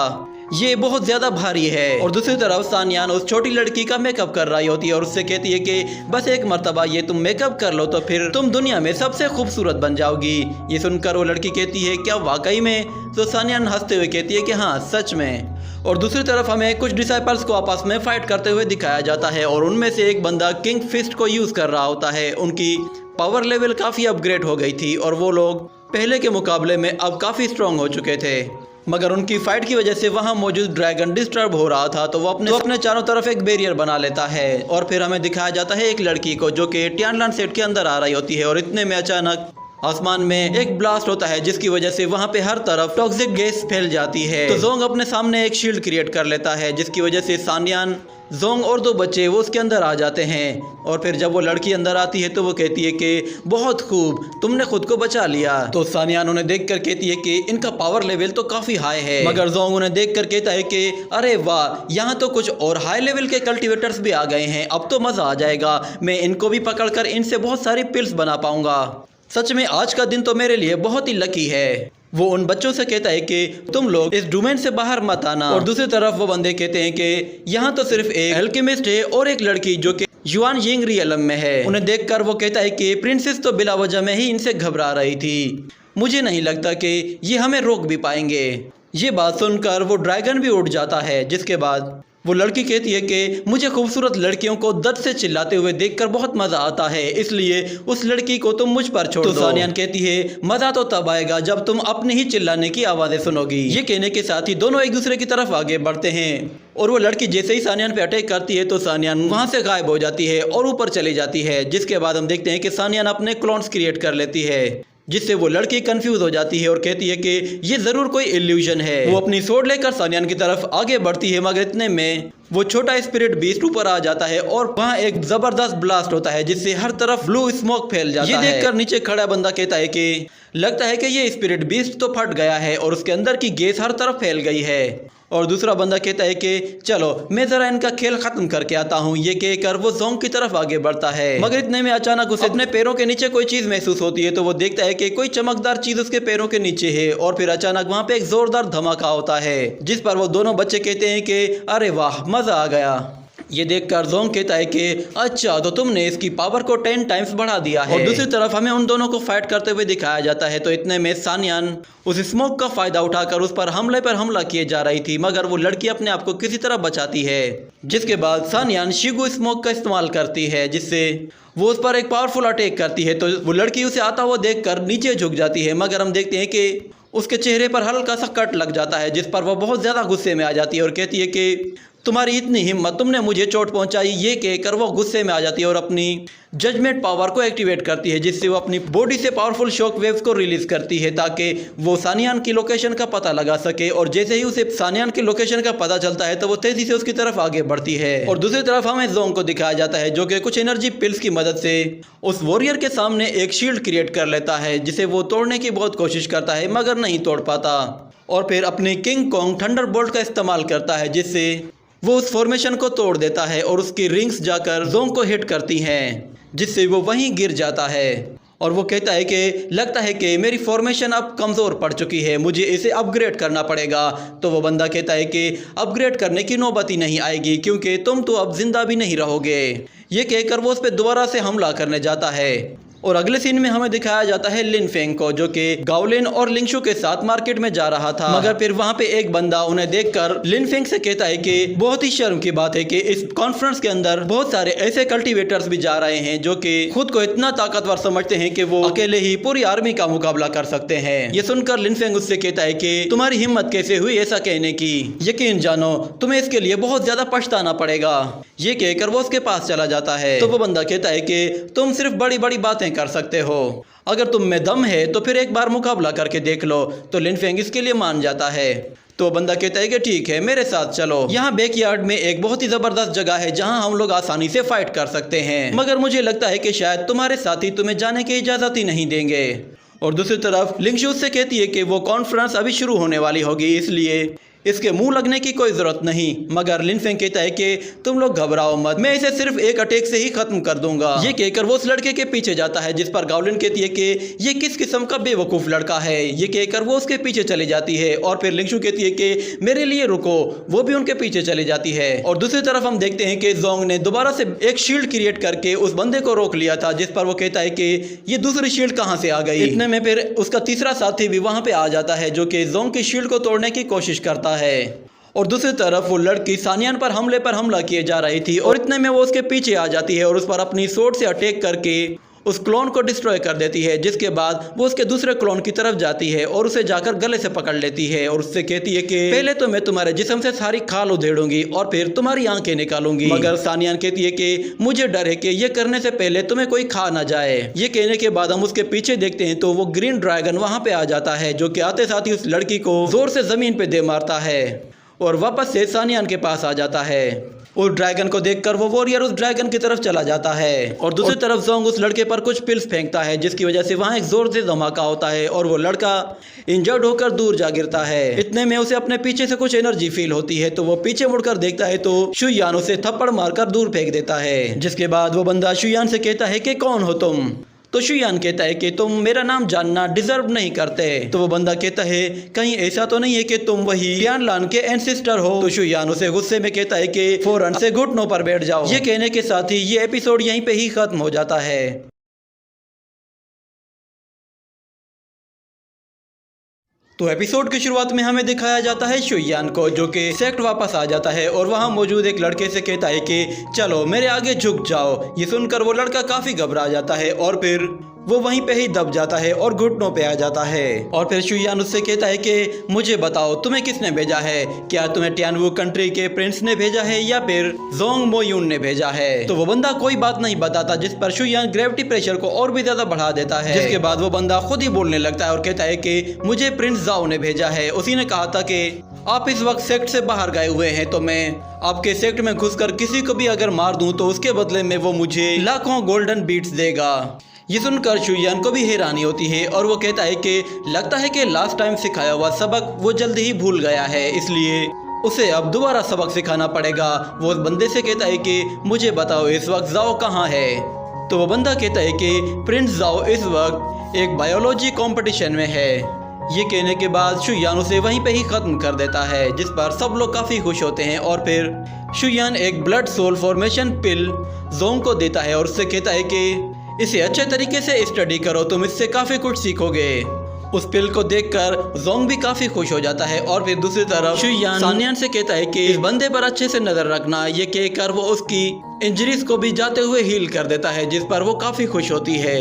[SPEAKER 1] ये बहुत ज्यादा भारी है। और दूसरी तरफ सानियान उस छोटी लड़की का मेकअप कर रही होती है और उससे कहती है कि बस एक मर्तबा ये तुम मेकअप कर लो तो फिर तुम दुनिया में सबसे खूबसूरत बन जाओगी। ये सुनकर वो लड़की कहती है क्या वाकई में? तो सानियान हंसते हुए कहती है कि हाँ सच में। और दूसरी तरफ हमें कुछ डिसाइपल्स को आपस में फाइट करते हुए दिखाया जाता है और उनमें से एक बंदा किंग फिस्ट को यूज कर रहा होता है। उनकी पावर लेवल काफी अपग्रेड हो गई थी और वो लोग पहले के मुकाबले में अब काफी स्ट्रांग हो चुके थे, मगर उनकी फाइट की वजह से वहां मौजूद ड्रैगन डिस्टर्ब हो रहा था। तो वो अपने चारों तरफ एक बैरियर बना लेता है और फिर हमें दिखाया जाता है एक लड़की को जो कि टियानलान सेट के अंदर आ रही होती है और इतने में अचानक आसमान में एक ब्लास्ट होता है, जिसकी वजह से वहां पे हर तरफ टॉक्सिक गैस फैल जाती है। तो जोंग अपने सामने एक शील्ड क्रिएट कर लेता है, जिसकी वजह से सानियान, जोंग और 2 बच्चे वो उसके अंदर आ जाते हैं। और फिर जब वो लड़की अंदर आती है तो वो कहती है कि बहुत खूब, तुमने खुद को बचा लिया। तो सानियान उन्हें देखकर कहती है कि इनका पावर लेवल तो काफी हाई है, मगर जोंग उन्हें देखकर कहता है कि अरे वाह, यहाँ तो कुछ और हाई लेवल के कल्टीवेटर्स भी आ गए हैं, अब तो मजा आ जाएगा, मैं इनको भी पकड़कर इनसे बहुत सारी पिल्स बना पाऊंगा। सच में आज का दिन तो मेरे लिए बहुत ही लकी है। वो उन बच्चों से कहता है कि तुम लोग इस डोमेन से बाहर मत आना। और दूसरी तरफ वो बंदे कहते हैं कि यहाँ तो सिर्फ एक अल्केमिस्ट है और एक लड़की जो कि युआन यिंग रियलम में है। उन्हें देखकर वो कहता है कि प्रिंसेस तो बिला वजह में ही इनसे घबरा रही थी, मुझे नहीं लगता कि ये हमें रोक भी पाएंगे। ये बात सुनकर वो ड्रैगन भी उड़ जाता है, जिसके बाद वो लड़की कहती है कि मुझे खूबसूरत लड़कियों को दर्द से चिल्लाते हुए देखकर बहुत मजा आता है, इसलिए उस लड़की को तुम मुझ पर छोड़ दो। तो सानियान कहती है मजा तो तब आएगा जब तुम अपने ही चिल्लाने की आवाजें सुनोगी। ये कहने के साथ ही दोनों एक दूसरे की तरफ आगे बढ़ते हैं और वो लड़की जैसे ही सानियान पे अटैक करती है तो सानियान वहां से गायब हो जाती है और ऊपर चली जाती है। जिसके बाद हम देखते हैं कि सानियान अपने क्लोन्स क्रिएट कर लेती है, जिससे वो लड़की कंफ्यूज हो जाती है और कहती है कि ये जरूर कोई इल्यूजन है। वो अपनी सोड लेकर सानियान की तरफ आगे बढ़ती है, मगर इतने में वो छोटा स्पिरिट बीस्ट ऊपर आ जाता है और वहाँ एक जबरदस्त ब्लास्ट होता है, जिससे हर तरफ ब्लू स्मोक फैल जाता है। ये देखकर नीचे खड़ा बंदा कहता है कि लगता है कि ये स्पिरिट बीस्ट तो फट गया है और उसके अंदर की गैस हर तरफ फैल गई है। और दूसरा बंदा कहता है कि चलो मैं जरा इनका खेल खत्म करके आता हूँ। ये कहकर वो जोंग की तरफ आगे बढ़ता है, मगर इतने में अचानक उसे अपने पैरों के नीचे कोई चीज महसूस होती है। तो वो देखता है कि कोई चमकदार चीज उसके पैरों के नीचे है और फिर अचानक वहाँ पे एक जोरदार धमाका होता है, जिस पर वो दोनों बच्चे कहते हैं कि अरे वाह, मजा आ गया। ये देखकर जोंग कहता है कि अच्छा तो तुमने इसकी पावर को 10 टाइम्स बढ़ा दिया है। और दूसरी तरफ हमें उन दोनों को फाइट करते हुए दिखाया जाता है। तो इतने में सानियान उस स्मोक का फायदा उठाकर उस पर हमला किए जा रही थी, मगर वो लड़की अपने आप को किसी तरह बचाती है। जिसके बाद सानियान शिगु स्मोक का इस्तेमाल करती है, जिससे वो उस पर एक पावरफुल अटैक करती है। तो वो लड़की उसे आता हुआ देखकर नीचे झुक जाती है, मगर हम देखते हैं कि उसके चेहरे पर हल्का सा कट लग जाता है, जिस पर वो बहुत ज़्यादा गुस्से में आ जाती है और कहती है कि तुम्हारी इतनी हिम्मत, तुमने मुझे चोट पहुंचाई। ये कहकर वो गुस्से में आ जाती है और अपनी जजमेंट पावर को एक्टिवेट करती है, जिससे वो अपनी बॉडी से पावरफुल शॉक वेव्स को रिलीज करती है ताकि वो सानियान की लोकेशन का पता लगा सके। और जैसे ही उसे सानियान की लोकेशन का पता चलता है तो वो तेजी से उसकी तरफ आगे बढ़ती है। और दूसरी तरफ हमें जोंग को दिखाया जाता है, जो कि कुछ एनर्जी पिल्स की मदद से उस वॉरियर के सामने एक शील्ड क्रिएट कर लेता है, जिसे वो तोड़ने की बहुत कोशिश करता है मगर नहीं तोड़ पाता। और फिर अपनी किंग कॉन्ग थंडरबोल्ट का इस्तेमाल करता है, जिससे वो उस फॉर्मेशन को तोड़ देता है और उसकी रिंग्स जाकर जोंग को हिट करती हैं, जिससे वो वहीं गिर जाता है। और वो कहता है कि लगता है कि मेरी फॉर्मेशन अब कमज़ोर पड़ चुकी है, मुझे इसे अपग्रेड करना पड़ेगा। तो वो बंदा कहता है कि अपग्रेड करने की नौबत ही नहीं आएगी, क्योंकि तुम तो अब जिंदा भी नहीं रहोगे। ये कहकर वो उस पर दोबारा से हमला करने जाता है। और अगले सीन में हमें दिखाया जाता है लिन फेंग को, जो कि गाओलिन और लिंगशु के साथ मार्केट में जा रहा था, मगर फिर वहां पे एक बंदा उन्हें देखकर लिन फेंग से कहता है कि बहुत ही शर्म की बात है कि इस कॉन्फ्रेंस के अंदर बहुत सारे ऐसे कल्टीवेटर्स भी जा रहे हैं जो कि खुद को इतना ताकतवर समझते हैं कि वो अकेले ही पूरी आर्मी का मुकाबला कर सकते हैं। ये सुनकर लिन फेंग उससे कहता है कि तुम्हारी हिम्मत कैसे हुई ऐसा कहने की, यकीन जानो तुम्हें इसके लिए बहुत ज्यादा पछताना पड़ेगा। ये कहकर वो उसके पास चला जाता है। तो वो बंदा कहता है कि तुम सिर्फ बड़ी बड़ी बातें कर सकते हो, अगर तुम में दम है तो फिर एक बार मुकाबला करके देख लो। तो लिन फेंग इसके लिए मान जाता है। तो बंदा कहता है कि ठीक है, मेरे साथ चलो। यहाँ बैकयार्ड में एक बहुत ही जबरदस्त जगह है जहाँ हम लोग आसानी से फाइट कर सकते हैं, मगर मुझे लगता है कि शायद तुम्हारे साथी तुम्हें जाने की इजाजत ही नहीं देंगे। और दूसरी तरफ लिंगशु से कहती है कि वो कॉन्फ्रेंस अभी शुरू होने वाली होगी, इसलिए इसके मुंह लगने की कोई जरूरत नहीं। मगर लिन फेंग कहता है कि तुम लोग घबराओ मत, मैं इसे सिर्फ एक अटैक से ही खत्म कर दूंगा। ये कहकर वो उस लड़के के पीछे जाता है, जिस पर गाओलिन कहती है कि ये किस किस्म का बेवकूफ लड़का है। ये कहकर वो उसके पीछे चली जाती है। और फिर लिंगशु कहती है कि मेरे लिए रुको, वो भी उनके पीछे चली जाती है। और दूसरी तरफ हम देखते हैं कि जोंग ने दोबारा से एक शील्ड क्रिएट करके उस बंदे को रोक लिया था, जिस पर वो कहता है कि ये दूसरी शील्ड कहाँ से आ गई। इतने में फिर उसका तीसरा साथी भी वहां पे आ जाता है, जो कि जोंग की शील्ड को तोड़ने की कोशिश करता है। और दूसरी तरफ वो लड़की सानियान पर हमला किए जा रही थी, और इतने में वो उसके पीछे आ जाती है और उस पर अपनी स्वॉर्ड से अटैक करके उस क्लोन को डिस्ट्रॉय कर देती है। जिसके बाद वो उसके दूसरे क्लोन की तरफ जाती है और उसे जाकर गले से पकड़ लेती है और उससे कहती है कि पहले तो मैं तुम्हारे जिस्म से सारी खाल उधेड़ूंगी और फिर तुम्हारी आंखें निकालूंगी। मगर सानियान कहती है कि मुझे डर है कि ये करने से पहले तुम्हें कोई खा ना जाए। ये कहने के बाद हम उसके पीछे देखते हैं तो वो ग्रीन ड्रैगन वहां पे आ जाता है, जो कि आते साथ ही उस लड़की को जोर से जमीन पे दे मारता है और वापस से सानियान के पास आ जाता है। उस ड्रैगन को देखकर वो वॉरियर उस ड्रैगन की तरफ चला जाता है। और दूसरी तरफ जोंग उस लड़के पर कुछ पिल्स फेंकता है, जिसकी वजह से वहां एक जोर से धमाका होता है और वो लड़का इंजर्ड होकर दूर जा गिरता है। इतने में उसे अपने पीछे से कुछ एनर्जी फील होती है, तो वो पीछे मुड़कर देखता है तो शुयान उसे थप्पड़ मारकर दूर फेंक देता है। जिसके बाद वो बंदा शुयान से कहता है कि कौन हो तुम। तो शुयान कहता है कि तुम मेरा नाम जानना डिजर्व नहीं करते। तो वो बंदा कहता है कहीं ऐसा तो नहीं है कि तुम वही टियानलान के एंसेस्टर हो। तो शुयान उसे गुस्से में कहता है कि फौरन से घुटनों पर बैठ जाओ। ये कहने के साथ ही ये एपिसोड यहीं पे ही खत्म हो जाता है। तो एपिसोड की शुरुआत में हमें दिखाया जाता है शुयान को, जो कि सेक्ट वापस आ जाता है और वहां मौजूद एक लड़के से कहता है कि चलो मेरे आगे झुक जाओ। ये सुनकर वो लड़का काफी घबरा जाता है और फिर वो वहीं पे ही दब जाता है और घुटनों पे आ जाता है। और फिर शुयान उससे कहता है कि मुझे बताओ तुम्हें किसने भेजा है, क्या तुम्हें टियानवू कंट्री के प्रिंस ने भेजा है या फिर जोंग मोयून ने भेजा है। तो वो बंदा कोई बात नहीं बताता, जिस पर शुयान ग्रेविटी प्रेशर को और भी ज्यादा बढ़ा देता है। जिसके बाद वो बंदा खुद ही बोलने लगता है और कहता है कि मुझे प्रिंस जाओ ने भेजा है। उसी ने कहा था कि आप इस वक्त सेक्ट से बाहर गए हुए हैं, तो मैं आपके सेक्ट में घुसकर किसी को भी अगर मार दूं तो उसके बदले में वो मुझे लाखों गोल्डन बीट्स देगा। ये सुनकर शुयान को भी हैरानी होती है और वो कहता है कि लगता है कि लास्ट टाइम सिखाया हुआ सबक वो जल्दी ही भूल गया है, इसलिए उसे अब दोबारा सबक सिखाना पड़ेगा। वो उस बंदे से कहता है कि मुझे बताओ इस वक्त जाओ कहाँ है। तो वो बंदा कहता है कि प्रिंस जाओ इस वक्त एक बायोलॉजी कंपटीशन में है। ये कहने के बाद शुयान उसे वहीं पे ही खत्म कर देता है, जिस पर सब लोग काफी खुश होते हैं। और फिर शुयान एक ब्लड सोल फॉर्मेशन पिल जोंग को देता है और उससे कहता है कि इसे अच्छे तरीके से स्टडी करो, तुम इससे काफी कुछ सीखोगे। उस पिल को देखकर जोंग भी काफी खुश हो जाता है और फिर दूसरी तरफ शुयान सानियान से कहता है कि इस बंदे पर अच्छे से नजर रखना। ये कहकर वो उसकी इंजरीज को भी जाते हुए हील कर देता है, जिस पर वो काफी खुश होती है।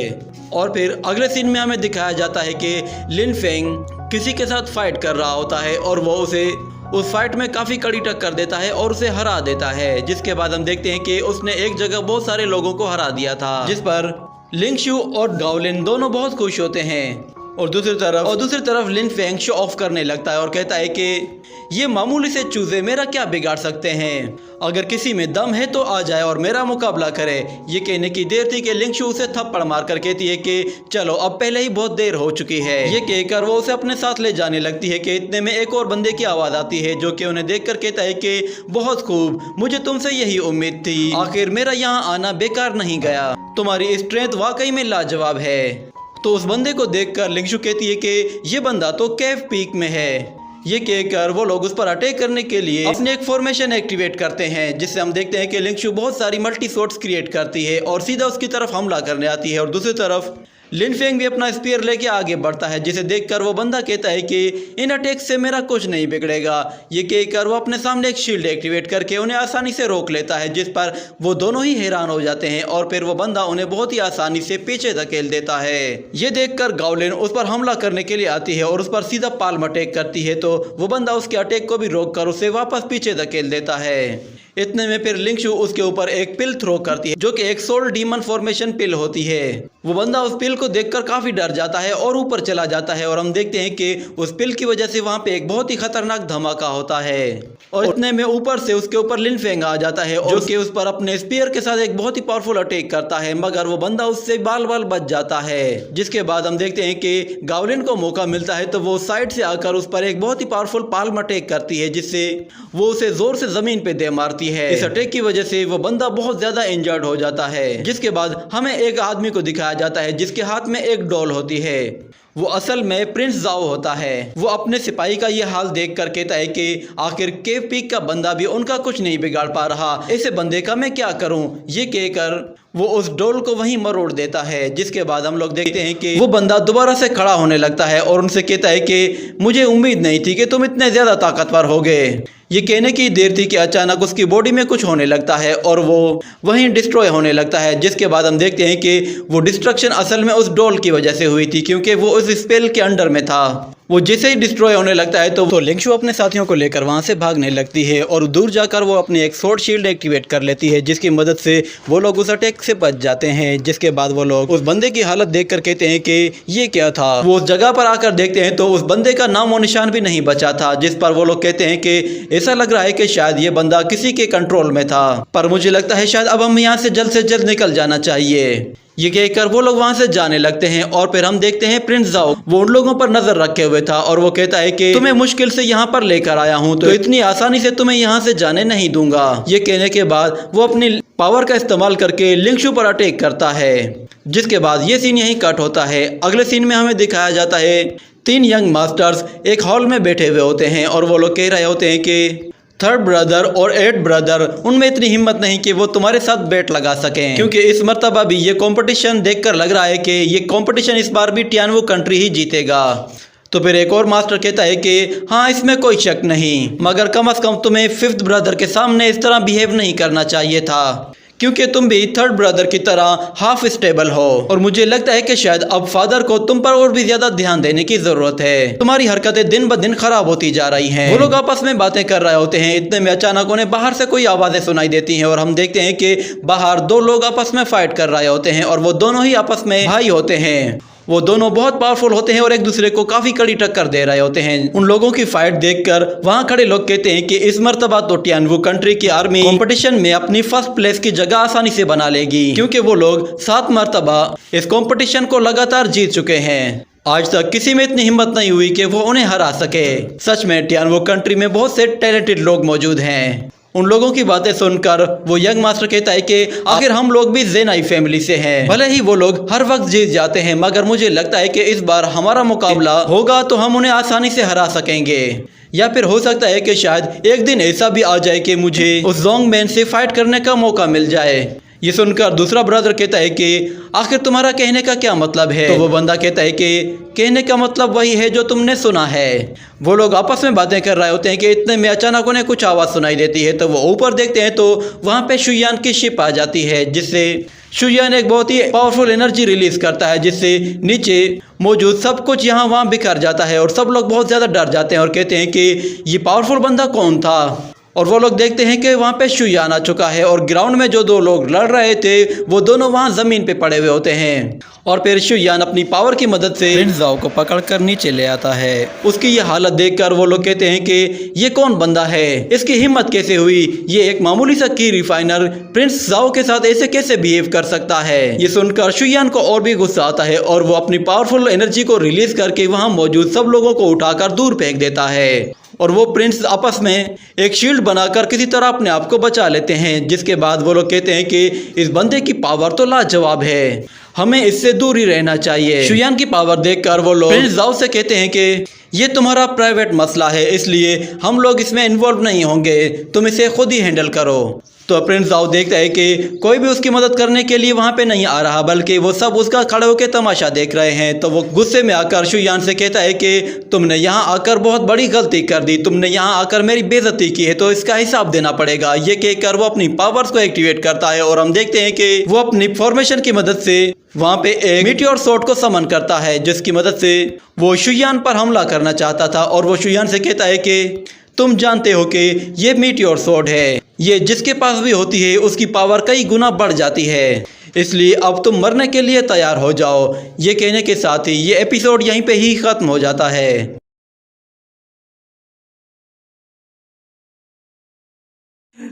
[SPEAKER 1] और फिर अगले सीन में हमें दिखाया जाता है कि लिन फेंग किसी के साथ फाइट कर रहा होता है और वो उसे उस फाइट में काफी कड़ी टक्कर देता है और उसे हरा देता है। जिसके बाद हम देखते हैं कि उसने एक जगह बहुत सारे लोगों को हरा दिया था, जिस पर लिंग शू और गाओलिन दोनों बहुत खुश होते हैं। और दूसरी तरफ लिन फेंग शो ऑफ करने लगता है और कहता है कि ये मामूली से चूजे मेरा क्या बिगाड़ सकते हैं, अगर किसी में दम है तो आ जाए और मेरा मुकाबला करे। ये कहने की देर थी कि लिंग शू उसे थप्पड़ मारकर कहती है कि चलो अब पहले ही बहुत देर हो चुकी है। ये कहकर वो उसे अपने साथ ले जाने लगती है कि इतने में एक और बंदे की आवाज आती है जो कि उन्हें देखकर कहता है कि बहुत खूब, मुझे तुमसे यही उम्मीद थी, आखिर मेरा यहाँ आना बेकार नहीं गया, तुम्हारी स्ट्रेंथ वाकई में लाजवाब है। तो उस बंदे को देखकर लिंगशू कहती है कि ये बंदा तो केव पीक में है। ये कहकर वो लोग उस पर अटैक करने के लिए अपने एक फॉर्मेशन एक्टिवेट करते हैं, जिससे हम देखते हैं कि लिंगशू बहुत सारी मल्टी शॉट्स क्रिएट करती है और सीधा उसकी तरफ हमला करने आती है। और दूसरी तरफ लिन फेंग भी अपना स्पीयर लेके आगे बढ़ता है, जिसे देखकर वो बंदा कहता है कि इन अटैक से मेरा कुछ नहीं बिगड़ेगा। ये कहकर वो अपने सामने एक शील्ड एक्टिवेट करके उन्हें आसानी से रोक लेता है, जिस पर वो दोनों ही हैरान हो जाते हैं। और फिर वो बंदा उन्हें बहुत ही आसानी से पीछे धकेल देता है। ये देखकर गाओलिन उस पर हमला करने के लिए आती है और उस पर सीधा पाल्म अटैक करती है, तो वो बंदा उसके अटैक को भी रोक कर उसे वापस पीछे धकेल देता है। इतने में फिर लिंगशू उसके ऊपर एक पिल थ्रो करती है, जो कि एक सोल डीमन फॉर्मेशन पिल होती है। वो बंदा उस पिल को देखकर काफी डर जाता है और ऊपर चला जाता है और हम देखते हैं कि उस पिल की वजह से वहां पे एक बहुत ही खतरनाक धमाका होता है। और इतने में ऊपर से उसके ऊपर लिन फेंग आ जाता है और उसके उस पर अपने स्पीयर के साथ एक बहुत ही पावरफुल अटैक करता है, मगर वो बंदा उससे बाल बाल बच जाता है। जिसके बाद हम देखते हैं कि गाओलिन को मौका मिलता है तो वो साइड से आकर उस पर एक बहुत ही पावरफुल पाल्म अटैक करती है, जिससे वो उसे जोर से जमीन पे दे मारती है। इस अटैक की वजह से वो बंदा बहुत ज्यादा इंजर्ड हो जाता है। जिसके बाद हमें एक आदमी को दिखाया जाता है जिसके हाथ में एक डॉल होती है। वो असल में प्रिंस जाओ होता है। वो अपने सिपाही का ये हाल देख कर कहता है कि आखिर केव पीक का बंदा भी उनका कुछ नहीं बिगाड़ पा रहा, ऐसे बंदे का मैं क्या करूं। ये कहकर वो उस डोल को वहीं मरोड़ देता है। जिसके बाद हम लोग देखते हैं कि वो बंदा दोबारा से खड़ा होने लगता है और उनसे कहता है कि मुझे उम्मीद नहीं थी कि तुम इतने ज्यादा ताकतवर होगे। ये कहने की देर थी कि अचानक उसकी बॉडी में कुछ होने लगता है और वो वहीं डिस्ट्रॉय होने लगता है। जिसके बाद हम देखते हैं कि वो डिस्ट्रक्शन असल में उस डॉल की वजह से हुई थी, क्योंकि वो उस स्पेल के अंडर में था। वो जैसे ही डिस्ट्रॉय होने लगता है तो लिंगशू अपने साथियों को लेकर वहां से भागने लगती है और दूर जाकर वो अपनी एक शॉर्ट शील्ड एक्टिवेट कर लेती है, जिसकी मदद से वो लोग उस अटैक से बच जाते हैं। जिसके बाद वो लोग उस बंदे की हालत देखकर कहते हैं कि ये क्या था। वो उस जगह पर आकर देखते हैं तो उस बंदे का नाम और निशान भी नहीं बचा था, जिस पर वो लोग कहते हैं कि ऐसा लग रहा है कि शायद ये बंदा किसी के कंट्रोल में था, पर मुझे लगता है शायद अब हम यहाँ से जल्द निकल जाना चाहिए। ये कहकर वो लोग वहां से जाने लगते हैं और फिर हम देखते हैं प्रिंस जाओ वो उन लोगों पर नजर रखे हुए था और वो कहता है कि तुम्हें मुश्किल से यहाँ पर लेकर आया हूँ, तो इतनी आसानी से तुम्हें यहाँ से जाने नहीं दूंगा। ये कहने के बाद वो अपनी पावर का इस्तेमाल करके लिंगशू पर अटैक करता है। जिसके बाद ये सीन यहीं कट होता है। अगले सीन में हमें दिखाया जाता है 3 यंग मास्टर्स एक हॉल में बैठे हुए होते हैं और वो लोग कह रहे होते हैं कि 3rd ब्रदर और 8th ब्रदर उनमें इतनी हिम्मत नहीं कि वो तुम्हारे साथ बेट लगा सकें, क्योंकि इस मर्तबा भी ये कंपटीशन देखकर लग रहा है कि ये कंपटीशन इस बार भी टियानवू कंट्री ही जीतेगा। तो फिर एक और मास्टर कहता है कि हाँ, इसमें कोई शक नहीं, मगर कम से कम तुम्हें 5th ब्रदर के सामने इस तरह बिहेव नहीं करना चाहिए था, क्योंकि तुम भी 3rd ब्रदर की तरह हाफ स्टेबल हो और मुझे लगता है कि शायद अब फादर को तुम पर और भी ज्यादा ध्यान देने की जरूरत है। तुम्हारी हरकतें दिन ब दिन खराब होती जा रही हैं। वो लोग आपस में बातें कर रहे होते हैं। इतने में अचानक उन्हें बाहर से कोई आवाजें सुनाई देती हैं और हम देखते हैं कि बाहर 2 लोग आपस में फाइट कर रहे होते हैं और वो दोनों ही आपस में भाई होते हैं। वो दोनों बहुत पावरफुल होते हैं और एक दूसरे को काफी कड़ी टक्कर दे रहे होते हैं। उन लोगों की फाइट देखकर वहां खड़े लोग कहते हैं कि इस मर्तबा तो टियानवू कंट्री की आर्मी कंपटीशन में अपनी फर्स्ट प्लेस की जगह आसानी से बना लेगी, क्योंकि वो लोग 7 मर्तबा इस कंपटीशन को लगातार जीत चुके हैं। आज तक किसी में इतनी हिम्मत नहीं हुई कि वो उन्हें हरा सके। सच में टियानवू कंट्री में बहुत से टैलेंटेड लोग मौजूद हैं। उन लोगों की बातें सुनकर वो यंग मास्टर कहता है कि आखिर हम लोग भी ज़ेनाई फैमिली से हैं। भले ही वो लोग हर वक्त जीत जाते हैं, मगर मुझे लगता है कि इस बार हमारा मुकाबला होगा तो हम उन्हें आसानी से हरा सकेंगे। या फिर हो सकता है कि शायद एक दिन ऐसा भी आ जाए कि मुझे उस जोंग मैन से फाइट करने का मौका मिल जाए। ये सुनकर दूसरा ब्रदर कहता है कि आखिर तुम्हारा कहने का क्या मतलब है? तो वो बंदा कहता है कि कहने का मतलब वही है जो तुमने सुना है। वो लोग आपस में बातें कर रहे होते हैं कि इतने में अचानक उन्हें कुछ आवाज़ सुनाई देती है। तो वो ऊपर देखते हैं तो वहाँ पे शुयान की शिप आ जाती है, जिससे शुयान एक बहुत ही पावरफुल एनर्जी रिलीज करता है, जिससे नीचे मौजूद सब कुछ यहाँ वहाँ बिखर जाता है और सब लोग बहुत ज़्यादा डर जाते हैं और कहते हैं कि ये पावरफुल बंदा कौन था। और वो लोग देखते हैं कि वहाँ पे शुयान आ चुका है और ग्राउंड में जो दो लोग लड़ रहे थे वो दोनों वहाँ ज़मीन पे पड़े हुए होते हैं। और फिर शुयान अपनी पावर की मदद से प्रिंस जाओ को पकड़कर नीचे ले आता है। उसकी ये हालत देखकर वो लोग कहते हैं कि ये कौन बंदा है, इसकी हिम्मत कैसे हुई, ये एक मामूली सा की रिफाइनर प्रिंस जाओ के साथ ऐसे कैसे बिहेव कर सकता है। ये सुनकर शुयान को और भी गुस्सा आता है और वो अपनी पावरफुल एनर्जी को रिलीज करके वहाँ मौजूद सब लोगों को उठाकर दूर फेंक देता है। और वो प्रिंस आपस में एक शील्ड बनाकर किसी तरह अपने आप को बचा लेते हैं, जिसके बाद वो लोग कहते हैं कि इस बंदे की पावर तो लाजवाब है, हमें इससे दूर ही रहना चाहिए। शुयान की पावर देखकर वो लोग प्रिंस जाओ से कहते हैं कि ये तुम्हारा प्राइवेट मसला है, इसलिए हम लोग इसमें इन्वॉल्व नहीं होंगे, तुम इसे खुद ही हैंडल करो। तो प्रिंस जाओ देखता है कि कोई भी उसकी मदद करने के लिए वहाँ पे नहीं आ रहा, बल्कि वो सब उसका खड़े होकर तमाशा देख रहे हैं। तो वो गुस्से में आकर शुयान से कहता है कि तुमने यहाँ आकर बहुत बड़ी गलती कर दी, तुमने यहाँ आकर मेरी बेइज्जती की है, तो इसका हिसाब देना पड़ेगा। ये कहकर वो अपनी पावर्स को एक्टिवेट करता है और हम देखते हैं कि वो अपनी फॉर्मेशन की मदद से वहाँ पे एक मीटियोर शॉट को समन करता है, जिसकी मदद से वो शुयान पर हमला करना चाहता था। और वो शुयान से कहता है कि तुम जानते हो कि ये मीटियोर शॉट है, ये जिसके पास भी होती है उसकी पावर कई गुना बढ़ जाती है, इसलिए अब तुम मरने के लिए तैयार हो जाओ। ये कहने के साथ ही ये एपिसोड यहीं पे ही खत्म हो जाता है।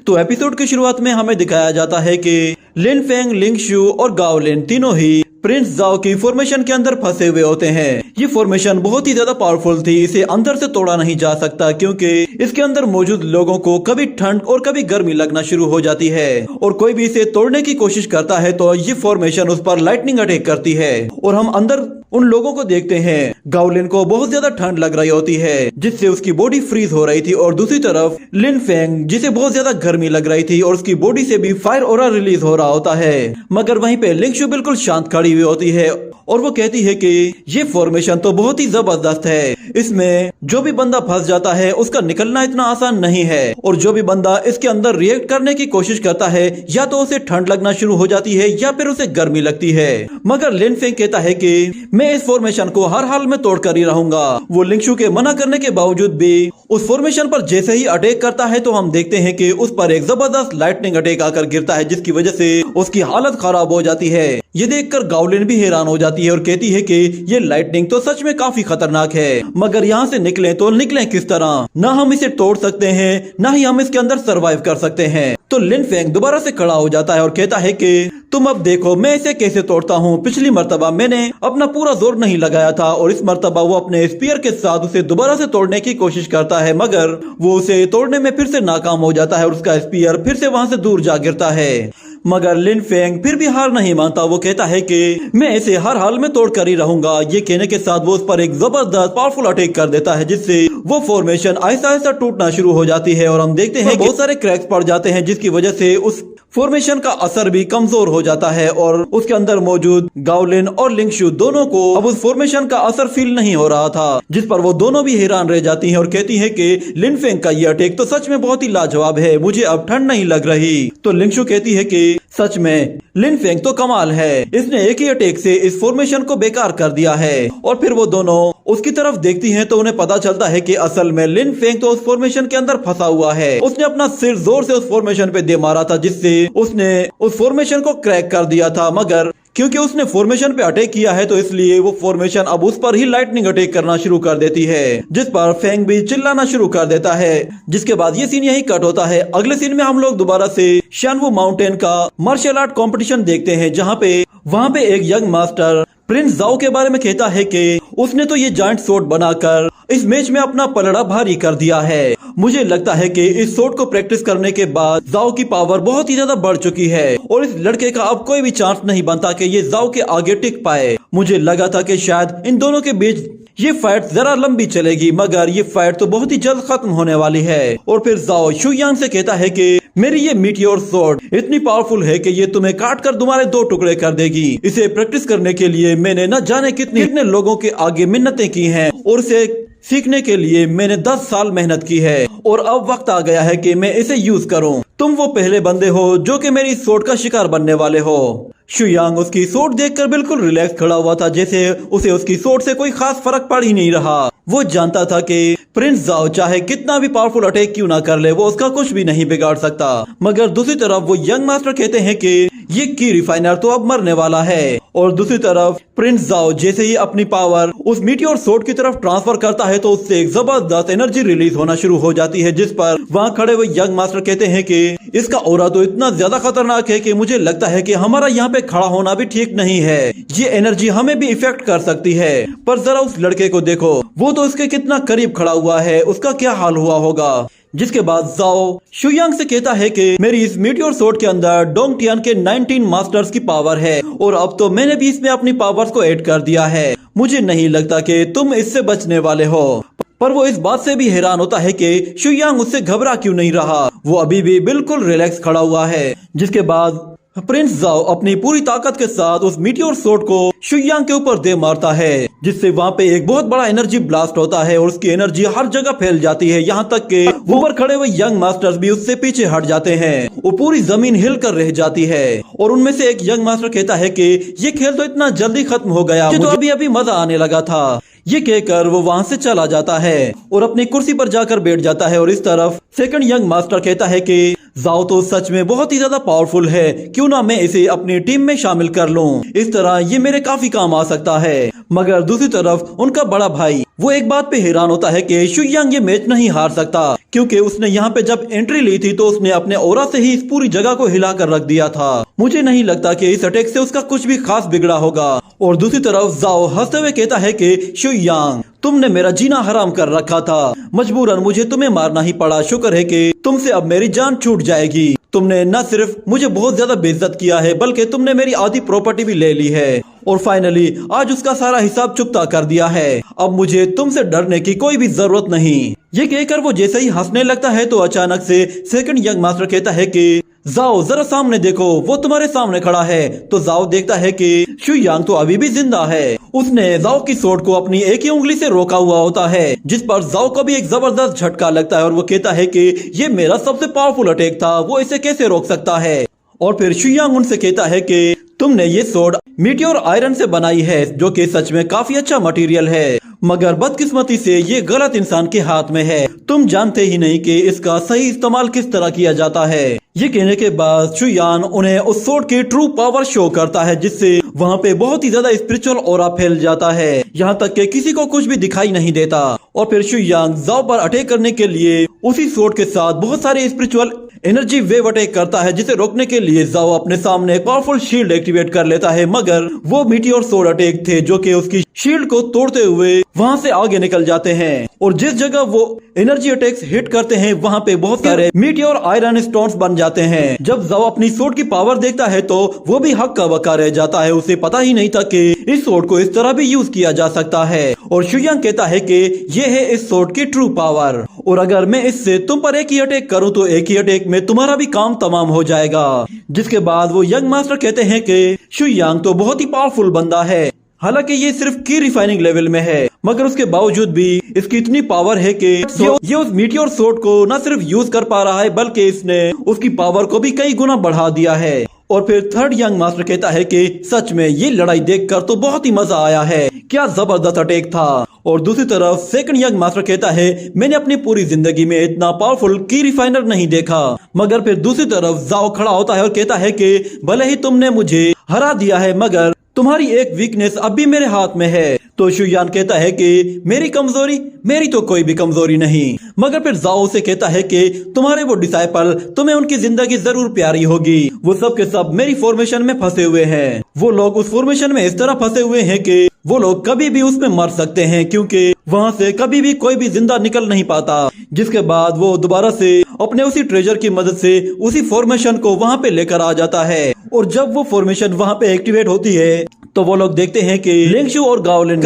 [SPEAKER 1] तो एपिसोड की शुरुआत में हमें दिखाया जाता है कि लिन फेंग, लिंग शू और गाओ लिन तीनों ही प्रिंस जाओ की फॉर्मेशन के अंदर फंसे हुए होते हैं। ये फॉर्मेशन बहुत ही ज्यादा पावरफुल थी, इसे अंदर से तोड़ा नहीं जा सकता क्योंकि इसके अंदर मौजूद लोगों को कभी ठंड और कभी गर्मी लगना शुरू हो जाती है और कोई भी इसे तोड़ने की कोशिश करता है तो ये फॉर्मेशन उस पर लाइटनिंग अटैक करती है। और हम अंदर उन लोगों को देखते हैं, गाओलिन को बहुत ज्यादा ठंड लग रही होती है जिससे उसकी बॉडी फ्रीज हो रही थी, और दूसरी तरफ लिन फेंग जिसे बहुत ज्यादा गर्मी लग रही थी और उसकी बॉडी से भी फायर ऑरा रिलीज हो रहा होता है। मगर वहीं पे लिंग शू बिल्कुल शांत खड़ी हुई होती है और वो कहती है कि ये फॉर्मेशन तो बहुत ही जबरदस्त है, इसमें जो भी बंदा फंस जाता है उसका निकलना इतना आसान नहीं है, और जो भी बंदा इसके अंदर रिएक्ट करने की कोशिश करता है या तो उसे ठंड लगना शुरू हो जाती है या फिर उसे गर्मी लगती है। मगर लिन फेंग कहता है कि मैं इस फॉर्मेशन को हर हाल में तोड़ कर ही रहूंगा। वो लिंगशू के मना करने के बावजूद भी उस फॉर्मेशन पर जैसे ही अटैक करता है तो हम देखते हैं कि उस पर एक जबरदस्त लाइटनिंग अटैक आकर गिरता है, जिसकी वजह से उसकी हालत खराब हो जाती है। ये देखकर गाओलिन भी हैरान हो जाती है और कहती है कि ये लाइटनिंग तो सच में काफी खतरनाक है, मगर यहाँ से निकले तो निकले किस तरह? ना हम इसे तोड़ सकते हैं ना ही हम इसके अंदर सरवाइव कर सकते हैं। तो लिन फेंग दोबारा से खड़ा हो जाता है और कहता है कि तुम अब देखो मैं इसे कैसे तोड़ता हूँ। पिछली मर्तबा मैंने अपना पूरा जोर नहीं लगाया था और इस मर्तबा वो अपने स्पीयर के साथ उसे दोबारा से तोड़ने की कोशिश करता है, मगर वो उसे तोड़ने में फिर से नाकाम हो जाता है और उसका स्पीयर फिर से वहाँ से दूर जा गिरता है। मगर लिन फेंग फिर भी हार नहीं मानता, वो कहता है कि मैं इसे हर हाल में तोड़ कर ही रहूंगा। ये कहने के साथ वो उस पर एक जबरदस्त पावरफुल अटैक कर देता है, जिससे वो फॉर्मेशन आहिस्ता आहिस्ता टूटना शुरू हो जाती है और हम देखते हैं बहुत सारे क्रैक्स पड़ जाते हैं, जिसकी वजह से उस फॉर्मेशन का असर भी कमजोर हो जाता है और उसके अंदर मौजूद गाओलिन और लिंगशू दोनों को अब उस फॉर्मेशन का असर फील नहीं हो रहा था, जिस पर वो दोनों भी हैरान रह जाती हैं और कहती हैं कि लिन फेंग का ये अटैक तो सच में बहुत ही लाजवाब है, मुझे अब ठंड नहीं लग रही। तो लिंगशू कहती है कि सच में लिन फेंग तो कमाल है, इसने एक ही अटैक से इस फॉर्मेशन को बेकार कर दिया है। और फिर वो दोनों उसकी तरफ देखती हैं तो उन्हें पता चलता है कि असल में लिन फेंग तो उस फॉर्मेशन के अंदर फंसा हुआ है। उसने अपना सिर जोर से उस फॉर्मेशन पे दे मारा था, जिससे उसने उस फॉर्मेशन को क्रैक कर दिया था, मगर क्योंकि उसने फॉर्मेशन पे अटैक किया है तो इसलिए वो फॉर्मेशन अब उस पर ही लाइटनिंग अटैक करना शुरू कर देती है, जिस पर फेंग भी चिल्लाना शुरू कर देता है। जिसके बाद ये सीन यही कट होता है। अगले सीन में हम लोग दोबारा से शानवू माउंटेन का मार्शल आर्ट कंपटीशन देखते हैं, जहाँ पे वहाँ पे एक यंग मास्टर प्रिंस जाओ के बारे में कहता है कि उसने तो ये जॉइंट शॉट बनाकर इस मैच में अपना पलड़ा भारी कर दिया है। मुझे लगता है कि इस शॉट को प्रैक्टिस करने के बाद जाओ की पावर बहुत ही ज्यादा बढ़ चुकी है और इस लड़के का अब कोई भी चांस नहीं बनता कि ये जाओ के आगे टिक पाए। मुझे लगा था कि शायद इन दोनों के बीच ये फाइट जरा लंबी चलेगी मगर ये फाइट तो बहुत ही जल्द खत्म होने वाली है। और फिर जाओ शुयांग से कहता है कि मेरी ये मीटियोर स्वॉर्ड इतनी पावरफुल है कि ये तुम्हें काट कर तुम्हारे 2 टुकड़े कर देगी। इसे प्रैक्टिस करने के लिए मैंने न जाने कितने लोगों के आगे मिन्नतें की हैं और इसे सीखने के लिए मैंने 10 साल मेहनत की है और अब वक्त आ गया है कि मैं इसे यूज करूं। तुम वो पहले बंदे हो जो कि मेरी सोट का शिकार बनने वाले हो। शुयांग उसकी सोट देखकर बिल्कुल रिलैक्स खड़ा हुआ था, जैसे उसे उसकी सोट से कोई खास फर्क पड़ ही नहीं रहा। वो जानता था कि प्रिंस जाओ चाहे कितना भी पावरफुल अटैक क्यों ना कर ले, वो उसका कुछ भी नहीं बिगाड़ सकता। मगर दूसरी तरफ वो यंग मास्टर कहते हैं कि ये की रिफाइनर तो अब मरने वाला है। और दूसरी तरफ प्रिंस जाओ जैसे ही अपनी पावर उस मीटियोर सोट की तरफ ट्रांसफर करता है तो उससे एक जबरदस्त एनर्जी रिलीज होना शुरू हो जाती है, जिस पर वहाँ खड़े हुए यंग मास्टर कहते हैं कि इसका ऑरा तो इतना ज्यादा खतरनाक है कि मुझे लगता है कि हमारा यहाँ पे खड़ा होना भी ठीक नहीं है। ये एनर्जी हमें भी इफेक्ट कर सकती है। पर जरा उस लड़के को देखो, वो तो उसके कितना करीब खड़ा हुआ है, उसका क्या हाल हुआ होगा। जिसके बाद जाओ शुयांग से कहता है कि मेरी इस मीटियोर सोट के अंदर डोंगटियान के 19 मास्टर्स की पावर है और अब तो मैंने भी इसमें अपनी पावर्स को ऐड कर दिया है। मुझे नहीं लगता कि तुम इससे बचने वाले हो। पर वो इस बात से भी हैरान होता है कि शुयांग उससे घबरा क्यों नहीं रहा, वो अभी भी बिल्कुल रिलैक्स खड़ा हुआ है। जिसके बाद प्रिंस जाओ अपनी पूरी ताकत के साथ उस मीटियोर सोट को शुयांग के ऊपर दे मारता है, जिससे वहाँ पे एक बहुत बड़ा एनर्जी ब्लास्ट होता है और उसकी एनर्जी हर जगह फैल जाती है। यहाँ तक कि ऊपर खड़े हुए यंग मास्टर्स भी उससे पीछे हट जाते हैं और पूरी जमीन हिल कर रह जाती है। और उनमें से एक यंग मास्टर कहता है कि ये खेल तो इतना जल्दी खत्म हो गया, मुझे तो अभी मजा आने लगा था। ये कहकर वो वहाँ से चला जाता है और अपनी कुर्सी पर जाकर बैठ जाता है। और इस तरफ सेकंड यंग मास्टर कहता है कि जाओ तो सच में बहुत ही ज्यादा पावरफुल है, क्यों ना मैं इसे अपनी टीम में शामिल कर लूं, इस तरह ये मेरे काफी काम आ सकता है। मगर दूसरी तरफ उनका बड़ा भाई वो एक बात पे हैरान होता है कि शुयांग ये मैच नहीं हार सकता, क्योंकि उसने यहाँ पे जब एंट्री ली थी तो उसने अपने ऑरा से ही इस पूरी जगह को हिला कर रख दिया था। मुझे नहीं लगता कि इस अटैक से उसका कुछ भी खास बिगड़ा होगा। और दूसरी तरफ जाओ हंसते हुए कहता है कि शुयांग तुमने मेरा जीना हराम कर रखा था, मजबूरन मुझे तुम्हें मारना ही पड़ा। शुक्र है कि तुमसे अब मेरी जान छूट जाएगी। तुमने न सिर्फ मुझे बहुत ज्यादा बेइज्जत किया है बल्कि तुमने मेरी आधी प्रॉपर्टी भी ले ली है और फाइनली आज उसका सारा हिसाब चुकता कर दिया है। अब मुझे तुमसे डरने की कोई भी जरूरत नहीं। ये कहकर वो जैसे ही हंसने लगता है तो अचानक से सेकंड यंग मास्टर कहता है कि जाओ जरा सामने देखो, वो तुम्हारे सामने खड़ा है। तो जाओ देखता है कि शुयांग तो अभी भी जिंदा है। उसने जाओ की सोट को अपनी एक ही उंगली से रोका हुआ होता है, जिस पर जाओ को भी एक जबरदस्त झटका लगता है और वो कहता है कि ये मेरा सबसे पावरफुल अटैक था, वो इसे कैसे रोक सकता है। और फिर शुयांग उनसे कहता है कि तुमने ये सोड मीटियोर आयरन से बनाई है, जो कि सच में काफी अच्छा मटेरियल है, मगर बदकिस्मती से ये गलत इंसान के हाथ में है। तुम जानते ही नहीं कि इसका सही इस्तेमाल किस तरह किया जाता है। ये कहने के बाद शुयान उन्हें उस सोड की ट्रू पावर शो करता है, जिससे वहाँ पे बहुत ही ज्यादा स्पिरिचुअल ऑरा फैल जाता है, यहाँ तक कि किसी को कुछ भी दिखाई नहीं देता। और फिर शुयांग जाओ पर अटैक करने के लिए उसी सोड के साथ बहुत सारे स्पिरिचुअल एनर्जी वेव अटैक करता है, जिसे रोकने के लिए जाओ अपने सामने पावरफुल शील्ड एक्टिवेट कर लेता है। मगर वो मीटियोर सोड अटैक थे जो कि उसकी शील्ड को तोड़ते हुए वहाँ से आगे निकल जाते हैं और जिस जगह वो एनर्जी अटैक्स हिट करते हैं वहाँ पे बहुत सारे मीटियोर आयरन स्टोन्स बन जाते हैं। जब जाओ अपनी सोड की पावर देखता है तो वो भी हक्का बक्का रह जाता है। उसे पता ही नहीं था कि इस सोड को इस तरह भी यूज किया जा सकता है। और शुयांग कहता है कि ये है इस सोड की ट्रू पावर, और अगर मैं इससे तुम पर एक ही अटैक करूं तो एक ही अटैक में तुम्हारा भी काम तमाम हो जाएगा। जिसके बाद वो यंग मास्टर कहते हैं कि शुयांग तो बहुत ही पावरफुल बंदा है, हालांकि ये सिर्फ की रिफाइनिंग लेवल में है, मगर उसके बावजूद भी इसकी इतनी पावर है कि ये उस मीटियोर सोड को न सिर्फ यूज कर पा रहा है बल्कि इसने उसकी पावर को भी कई गुना बढ़ा दिया है। और फिर थर्ड यंग मास्टर कहता है कि सच में ये लड़ाई देखकर तो बहुत ही मजा आया है, क्या जबरदस्त अटैक था। और दूसरी तरफ सेकंड यंग मास्टर कहता है मैंने अपनी पूरी जिंदगी में इतना पावरफुल की रिफाइनर नहीं देखा। मगर फिर दूसरी तरफ जाओ खड़ा होता है और कहता है कि भले ही तुमने मुझे हरा दिया है मगर तुम्हारी एक वीकनेस अब भी मेरे हाथ में है। तो शुयान कहता है कि मेरी कमजोरी, मेरी तो कोई भी कमजोरी नहीं। मगर फिर जाओ से कहता है कि तुम्हारे वो डिसाइपल, तुम्हें उनकी जिंदगी जरूर प्यारी होगी, वो सब के सब मेरी फॉर्मेशन में फंसे हुए हैं। वो लोग उस फॉर्मेशन में इस तरह फंसे हुए हैं कि वो लोग कभी भी उसमें मर सकते हैं, क्योंकि वहाँ से कभी भी कोई भी जिंदा निकल नहीं पाता। जिसके बाद वो दोबारा से अपने उसी ट्रेजर की मदद से उसी फॉर्मेशन को वहाँ पे लेकर आ जाता है। और जब वो फॉर्मेशन वहाँ पे एक्टिवेट होती है तो वो लोग देखते हैं कि लिंगशु और गाओलिन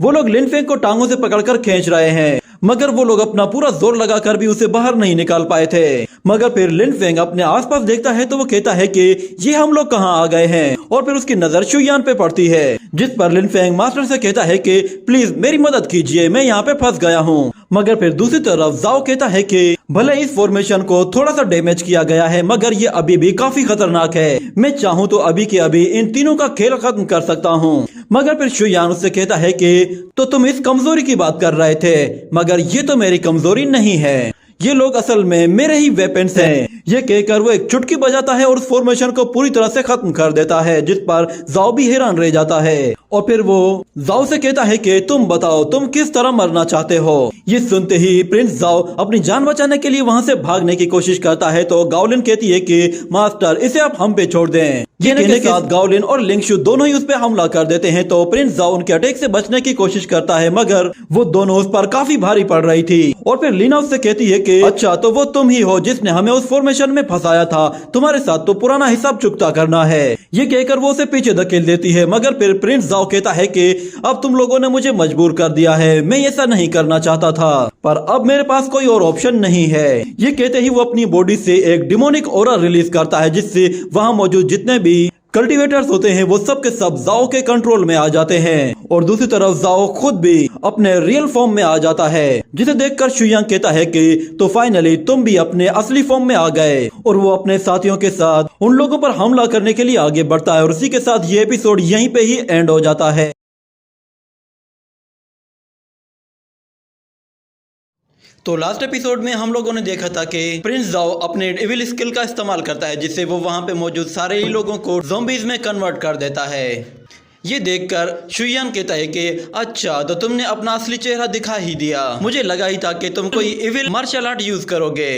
[SPEAKER 1] वो लोग लिन फेंग को टांगों से पकड़कर खींच रहे हैं, मगर वो लोग अपना पूरा जोर लगाकर भी उसे बाहर नहीं निकाल पाए थे। मगर फिर लिन फेंग अपने आसपास देखता है तो वो कहता है कि ये हम लोग कहाँ आ गए हैं, और फिर उसकी नजर शुयान पे पड़ती है, जिस पर लिन फेंग मास्टर से कहता है कि प्लीज मेरी मदद कीजिए, मैं यहाँ पे फंस गया हूँ। मगर फिर दूसरी तरफ जाओ कहता है कि भले इस फॉर्मेशन को थोड़ा सा डैमेज किया गया है, मगर ये अभी भी काफी खतरनाक है, मैं चाहूँ तो अभी के अभी इन तीनों का खेल खत्म कर सकता हूँ। मगर फिर शुयान उससे कहता है कि तो तुम इस कमजोरी की बात कर रहे थे, मगर ये तो मेरी कमजोरी नहीं है, ये लोग असल में मेरे ही वेपन्स हैं। ये कहकर वो एक चुटकी बजाता है और उस फॉर्मेशन को पूरी तरह से खत्म कर देता है, जिस पर जाओ भी हैरान रह जाता है। और फिर वो जाओ से कहता है कि तुम बताओ तुम किस तरह मरना चाहते हो। ये सुनते ही प्रिंस जाओ अपनी जान बचाने के लिए वहाँ से भागने की कोशिश करता है, तो गाओलिन कहती है कि मास्टर इसे आप हम पे छोड़ दें। ये कहने के साथ गाओलिन और लिंगशु दोनों ही उस पे हमला कर देते हैं, तो प्रिंस जाओ उनके अटैक से बचने की कोशिश करता है, मगर वो दोनों उस पर काफी भारी पड़ रही थी। और फिर लीना उससे कहती है कि अच्छा तो वो तुम ही हो जिसने हमें उस फॉर्मेशन में फंसाया था, तुम्हारे साथ तो पुराना हिसाब चुकता करना है। ये कहकर वो उसे पीछे धकेल देती है, मगर फिर प्रिंस जाओ कहता है कि अब तुम लोगों ने मुझे मजबूर कर दिया है, मैं ऐसा नहीं करना चाहता था, पर अब मेरे पास कोई और ऑप्शन नहीं है। ये कहते ही वो अपनी बॉडी से एक डिमोनिक ऑरा रिलीज करता है, जिससे वहाँ मौजूद जितने भी कल्टीवेटर्स होते हैं वो सब के सब जाओ के कंट्रोल में आ जाते हैं। और दूसरी तरफ जाओ खुद भी अपने रियल फॉर्म में आ जाता है, जिसे देखकर शुयांग कहता है कि तो फाइनली तुम भी अपने असली फॉर्म में आ गए। और वो अपने साथियों के साथ उन लोगों पर हमला करने के लिए आगे बढ़ता है, और उसी के साथ ये एपिसोड यहीं पे ही एंड हो जाता है। तो लास्ट एपिसोड में हम लोगों ने देखा था कि प्रिंस जाओ अपने इविल स्किल का इस्तेमाल करता है, जिससे वो वहां पे मौजूद सारे ही लोगों को ज़ॉम्बीज़ में कन्वर्ट कर देता है। ये देखकर शुयान कहता है कि अच्छा तो तुमने अपना असली चेहरा दिखा ही दिया, मुझे लगा ही था कि तुम कोई इविल मार्शल आर्ट यूज करोगे।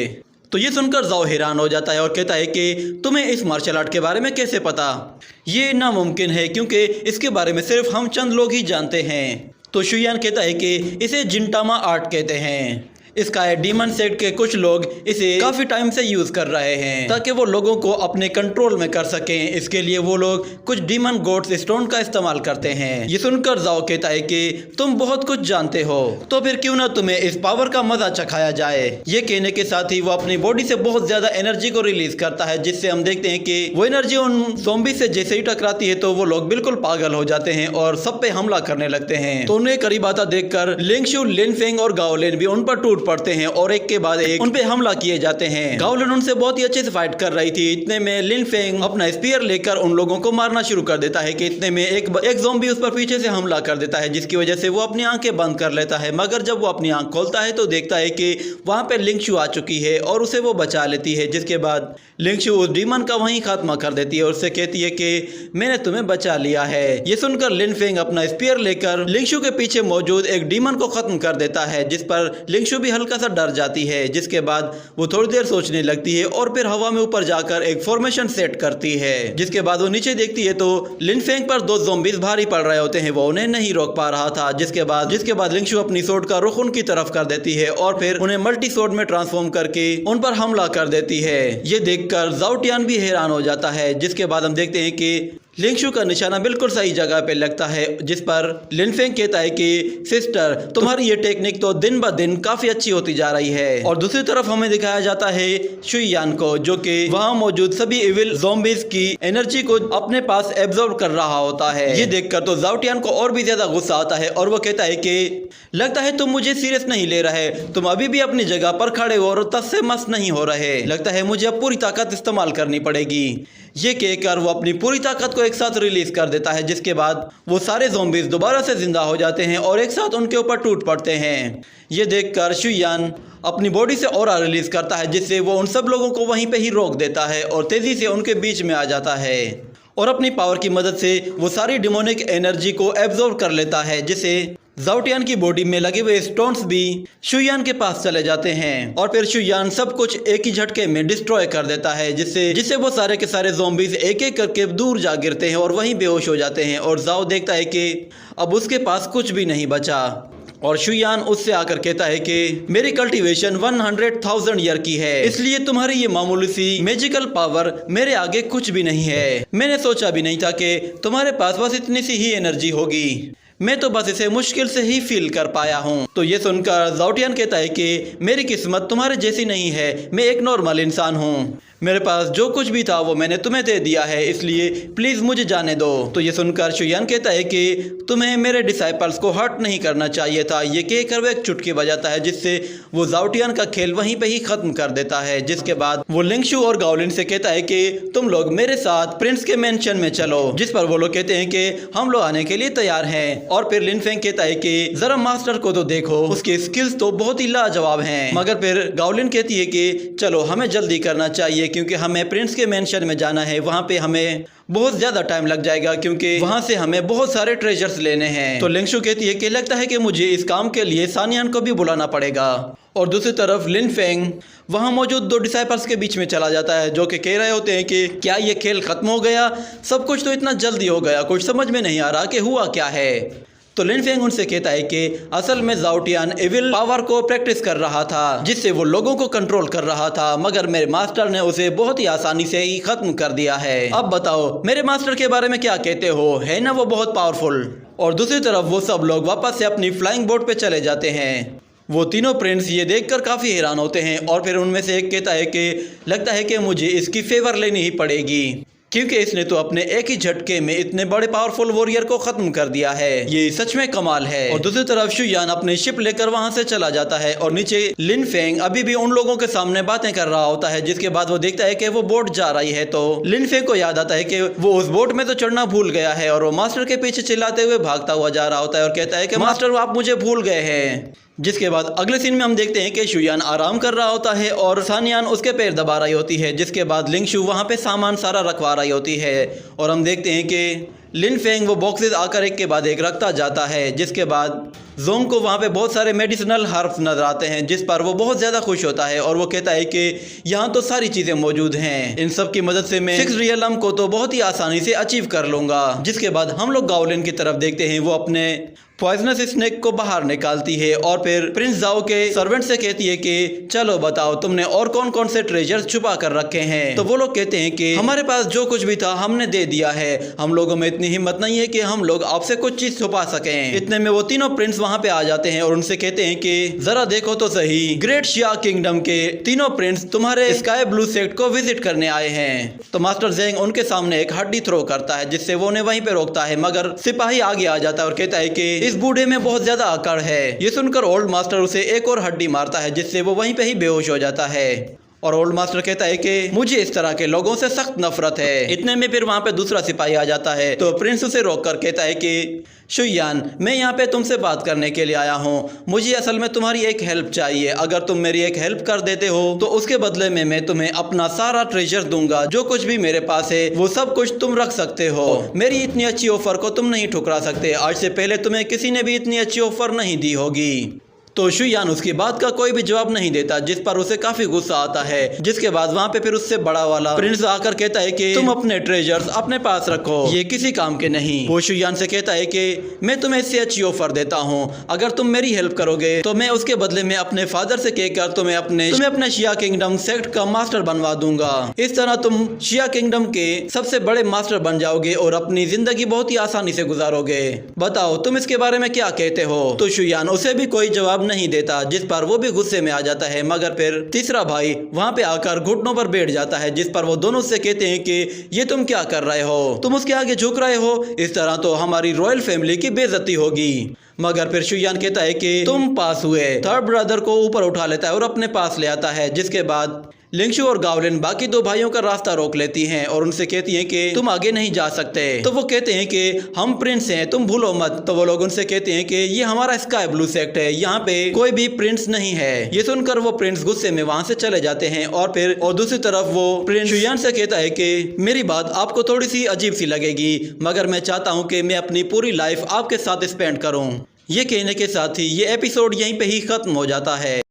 [SPEAKER 1] तो ये सुनकर जाओ हैरान हो जाता है और कहता है कि तुम्हें इस मार्शल आर्ट के बारे में कैसे पता? ये नामुमकिन है क्योंकि इसके बारे में सिर्फ हम चंद लोग ही जानते हैं। तो शुयान कहता है कि इसे जिंटामा आर्ट कहते हैं। इसका डीमन सेट के कुछ लोग इसे काफी टाइम से यूज कर रहे हैं ताकि वो लोगों को अपने कंट्रोल में कर सकें। इसके लिए वो लोग कुछ डीमन गोड्स स्टोन का इस्तेमाल करते हैं। ये सुनकर जाओ कहता है कि तुम बहुत कुछ जानते हो, तो फिर क्यों ना तुम्हें इस पावर का मजा चखाया जाए। ये कहने के साथ ही वो अपनी बॉडी से बहुत ज्यादा एनर्जी को रिलीज करता है, जिससे हम देखते हैं कि वो एनर्जी उन ज़ॉम्बी से जैसे ही टकराती है तो वो लोग बिल्कुल पागल हो जाते हैं और सब पे हमला करने लगते हैं। तो उन्हें करीब आता देखकर लिंगशु, लिन फेंग और गाओलिन भी उन पर टूट पड़ते हैं और एक के बाद एक उन पे हमला किए जाते हैं। गाओलिन उनसे बहुत ही अच्छे से फाइट कर रही थी, इतने में लिन फेंग अपना स्पीयर लेकर उन लोगों को मारना शुरू कर देता है कि इतने में एक ज़ॉम्बी उस पर पीछे से हमला कर देता है, जिसकी वजह से वो अपनी आंखें बंद कर लेता है। मगर जब वो अपनी आंख खोलता है तो देखता है कि वहां पे लिंगशु आ चुकी है और उसे वो बचा लेती है, जिसके बाद लिंगशु उस डीमन का वहीं खात्मा कर देती है और उससे कहती है कि मैंने तुम्हें बचा लिया है। ये सुनकर लिन फेंग अपना स्पीयर लेकर लिंगशु के पीछे मौजूद एक डीमन को खत्म कर देता है, जिस पर लिंगशु भी हल्का सा डर जाती है। जिसके बाद वो थोड़ी देर सोचने लगती है और फिर हवा में ऊपर जाकर एक फॉर्मेशन सेट करती है। जिसके बाद वो नीचे देखती है तो लिन फेंग पर दो ज़ॉम्बीज़ भारी पड़ रहे होते हैं, वो उन्हें नहीं रोक पा रहा था। जिसके बाद लिंगशु अपनी सोर्ड का रुख उनकी तरफ कर देती है और फिर उन्हें मल्टी सोर्ड में ट्रांसफॉर्म करके उन पर हमला कर देती है। ये देखकर जाओ टियान भी हैरान हो जाता है। जिसके बाद हम देखते हैं कि लिंगशु का निशाना बिल्कुल सही जगह पे लगता है, जिस पर लिन फेंग कहता है कि सिस्टर तुम्हारी ये टेक्निक तो दिन ब दिन काफी अच्छी होती जा रही है। और दूसरी तरफ हमें दिखाया जाता है शुयान को, जो कि वहाँ मौजूद सभी इविल ज़ॉम्बीज़ की एनर्जी को अपने पास एब्जॉर्ब कर रहा होता है। ये देखकर तो जाओ टियान को और भी ज्यादा गुस्सा आता है और वो कहता है कि लगता है तुम मुझे सीरियस नहीं ले रहे, तुम अभी भी अपनी जगह पर खड़े हो और तस से मस नहीं हो रहे, लगता है मुझे अब पूरी ताकत इस्तेमाल करनी पड़ेगी। ये कहकर वो अपनी पूरी ताकत को एक साथ रिलीज कर देता है, जिसके बाद वो सारे ज़ॉम्बीज़ दोबारा से जिंदा हो जाते हैं और एक साथ उनके ऊपर टूट पड़ते हैं। ये देखकर शुयान अपनी बॉडी से ऑरा रिलीज करता है, जिससे वो उन सब लोगों को वहीं पे ही रोक देता है और तेजी से उनके बीच में आ जाता है और अपनी पावर की मदद से वो सारी डिमोनिक एनर्जी को एब्जॉर्ब कर लेता है, जिससे जाओ टियान की बॉडी में लगे हुए स्टोन्स भी शुयान के पास चले जाते हैं और फिर शुयान सब कुछ एक ही झटके में डिस्ट्रॉय कर देता है, जिससे वो सारे के सारे ज़ॉम्बीज़ एक एक करके दूर जा गिरते हैं और वहीं बेहोश हो जाते हैं। और जाओ देखता है कि अब उसके पास कुछ भी नहीं बचा और शुयान उससे आकर कहता है कि मेरी कल्टीवेशन 100,000 ईयर की है, इसलिए तुम्हारी ये मामूली सी मैजिकल पावर मेरे आगे कुछ भी नहीं है। मैंने सोचा भी नहीं था कि तुम्हारे पास बस इतनी सी ही एनर्जी होगी। मैं तो बस इसे मुश्किल से ही फील कर पाया हूँ। तो ये सुनकर ज़ाओटियन कहता है कि मेरी किस्मत तुम्हारे जैसी नहीं है, मैं एक नॉर्मल इंसान हूँ, मेरे पास जो कुछ भी था वो मैंने तुम्हें दे दिया है, इसलिए प्लीज मुझे जाने दो। तो ये सुनकर शुयान कहता है कि तुम्हें मेरे डिसाइपल्स को हर्ट नहीं करना चाहिए था। ये कहकर वो एक चुटकी बजाता है जिससे वो ज़ाओटियन का खेल वहीं पे ही खत्म कर देता है। जिसके बाद वो लिंगशु और गाओलिन से कहता है कि तुम लोग मेरे साथ प्रिंस के मेंशन में चलो। जिस पर वो लोग कहते हैं कि हम लोग आने के लिए तैयार हैं। और फिर लिन फेंग कहता है कि जरा मास्टर को तो देखो, उसकी स्किल्स तो बहुत ही लाजवाब हैं। मगर फिर गाओलिन कहती है कि चलो हमें जल्दी करना चाहिए क्योंकि हमें प्रिंस के मेंशन में जाना है, वहाँ पे हमें बहुत ज्यादा टाइम लग जाएगा क्योंकि वहाँ से हमें बहुत सारे ट्रेजर्स लेने हैं। तो लिंगशु कहती है कि लगता है कि मुझे इस काम के लिए सानियान को भी बुलाना पड़ेगा। और दूसरी तरफ लिन फेंग वहाँ मौजूद दो डिसाइपल्स के बीच में चला जाता है जो कि कह रहे होते हैं कि क्या ये खेल खत्म हो गया, सब कुछ तो इतना जल्दी हो गया, कुछ समझ में नहीं आ रहा कि हुआ क्या है। तो लिन फेंग उनसे कहता है कि असल में ज़ाओटियन एविल पावर को प्रैक्टिस कर रहा था जिससे वो लोगों को कंट्रोल कर रहा था, मगर मेरे मास्टर ने उसे बहुत ही आसानी से ही खत्म कर दिया है। अब बताओ मेरे मास्टर के बारे में क्या कहते हो, है ना वो बहुत पावरफुल। और दूसरी तरफ वो सब लोग वापस से अपनी फ्लाइंग बोट पे चले जाते हैं। वो तीनों प्रिंस ये देखकर काफ़ी हैरान होते हैं और फिर उनमें से एक कहता है कि लगता है कि मुझे इसकी फेवर लेनी ही पड़ेगी क्योंकि इसने तो अपने एक ही झटके में इतने बड़े पावरफुल वॉरियर को खत्म कर दिया है, ये सच में कमाल है। और दूसरी तरफ शुयान अपनी शिप लेकर वहां से चला जाता है और नीचे लिन फेंग अभी भी उन लोगों के सामने बातें कर रहा होता है। जिसके बाद वो देखता है कि वो बोट जा रही है तो लिन फेंग को याद आता है कि वो उस बोट में तो चढ़ना भूल गया है और वो मास्टर के पीछे चिल्लाते हुए भागता हुआ जा रहा होता है और कहता है कि मास्टर आप मुझे भूल गए हैं। जिसके बाद अगले सीन में हम देखते हैं कि शुयान आराम कर रहा होता है और सानियान उसके पैर दबा रही होती है। जिसके बाद लिंगशु वहाँ पे सामान सारा रखवा रही होती है और हम देखते हैं कि लिन फेंग वो बॉक्सेस आकर एक के बाद एक रखता जाता है। जिसके बाद जोंग को वहाँ पे बहुत सारे मेडिसिनल हर्ब्स नजर आते हैं जिस पर वो बहुत ज़्यादा खुश होता है और वो कहता है कि यहाँ तो सारी चीज़ें मौजूद हैं, इन सब की मदद से मैं 6 रियलम को तो बहुत ही आसानी से अचीव कर लूँगा। जिसके बाद हम लोग गाओलिन की तरफ देखते हैं, वो अपने पॉइजनस स्नेक को बाहर निकालती है और फिर प्रिंस जाओ के सर्वेंट से कहती है कि चलो बताओ तुमने और कौन कौन से ट्रेजर्स छुपा कर रखे हैं। तो वो लोग कहते हैं कि हमारे पास जो कुछ भी था हमने दे दिया है, हम लोगों में इतनी हिम्मत नहीं है कि हम लोग आपसे कुछ चीज छुपा सकें। इतने में वो तीनों प्रिंस वहाँ पे आ जाते हैं और उनसे कहते हैं कि जरा देखो तो सही, ग्रेट शिया किंगडम के तीनों प्रिंस तुम्हारे स्काई ब्लू सेक्ट को विजिट करने आए हैं। तो मास्टर जेंग उनके सामने एक हड्डी थ्रो करता है जिससे वो उन्हें वहीं पे रोकता है, मगर सिपाही आगे आ जाता है और कहता है कि इस बूढ़े में बहुत ज्यादा आकार है। ये सुनकर ओल्ड मास्टर उसे एक और हड्डी मारता है जिससे वो वहीं पे ही बेहोश हो जाता है। और ओल्ड मास्टर कहता है कि मुझे इस तरह के लोगों से सख्त नफरत है। इतने में फिर वहाँ पे दूसरा सिपाही आ जाता है तो प्रिंस उसे रोक कर कहता है कि शुयान मैं यहाँ पे तुमसे बात करने के लिए आया हूँ, मुझे असल में तुम्हारी एक हेल्प चाहिए। अगर तुम मेरी एक हेल्प कर देते हो तो उसके बदले में मैं तुम्हें अपना सारा ट्रेजर दूंगा, जो कुछ भी मेरे पास है वो सब कुछ तुम रख सकते हो। मेरी इतनी अच्छी ऑफर को तुम नहीं ठुकरा सकते, आज से पहले तुम्हें किसी ने भी इतनी अच्छी ऑफर नहीं दी होगी। तो शुयान उसकी बात का कोई भी जवाब नहीं देता जिस पर उसे काफी गुस्सा आता है। जिसके बाद वहाँ पे फिर उससे बड़ा वाला प्रिंस आकर कहता है कि तुम अपने ट्रेजर्स अपने पास रखो, ये किसी काम के नहीं। वो शुयान से कहता है कि मैं तुम्हें इससे अच्छी ऑफर देता हूँ, अगर तुम मेरी हेल्प करोगे तो मैं उसके बदले में अपने फादर से कहकर तुम्हें अपने शिया किंगडम सेक्ट का मास्टर बनवा दूंगा। इस तरह तुम शिया किंगडम के सबसे बड़े मास्टर बन जाओगे और अपनी जिंदगी बहुत ही आसानी से गुजारोगे। बताओ तुम इसके बारे में क्या कहते हो। तो शुयान उसे भी कोई जवाब नहीं देता जिस पर वो भी गुस्से में आ जाता है। मगर फिर तीसरा भाई वहाँ पे आकर घुटनों पर बैठ जाता है जिस पर वो दोनों से कहते हैं कि ये तुम क्या कर रहे हो, तुम उसके आगे झुक रहे हो, इस तरह तो हमारी रॉयल फैमिली की बेइज्जती होगी। मगर फिर शुयान कहता है कि तुम पास हुए। थर्ड ब्रदर को ऊपर उठा लेता है और अपने पास ले आता है। जिसके बाद लिंगशु और गाओलिन बाकी दो भाइयों का रास्ता रोक लेती हैं और उनसे कहती हैं कि तुम आगे नहीं जा सकते। तो वो कहते हैं कि हम प्रिंस हैं, तुम भूलो मत। तो वो लोग उनसे कहते हैं कि ये हमारा स्काई ब्लू सेक्ट है, यहाँ पे कोई भी प्रिंस नहीं है। ये सुनकर वो प्रिंस गुस्से में वहाँ से चले जाते हैं। और दूसरी तरफ वो प्रिंस शुयान से कहता है कि मेरी बात आपको थोड़ी सी अजीब सी लगेगी, मगर मैं चाहता हूँ कि मैं अपनी पूरी लाइफ आपके साथ स्पेंड करूँ। ये कहने के साथ ही ये एपिसोड यहीं पे ही खत्म हो जाता है।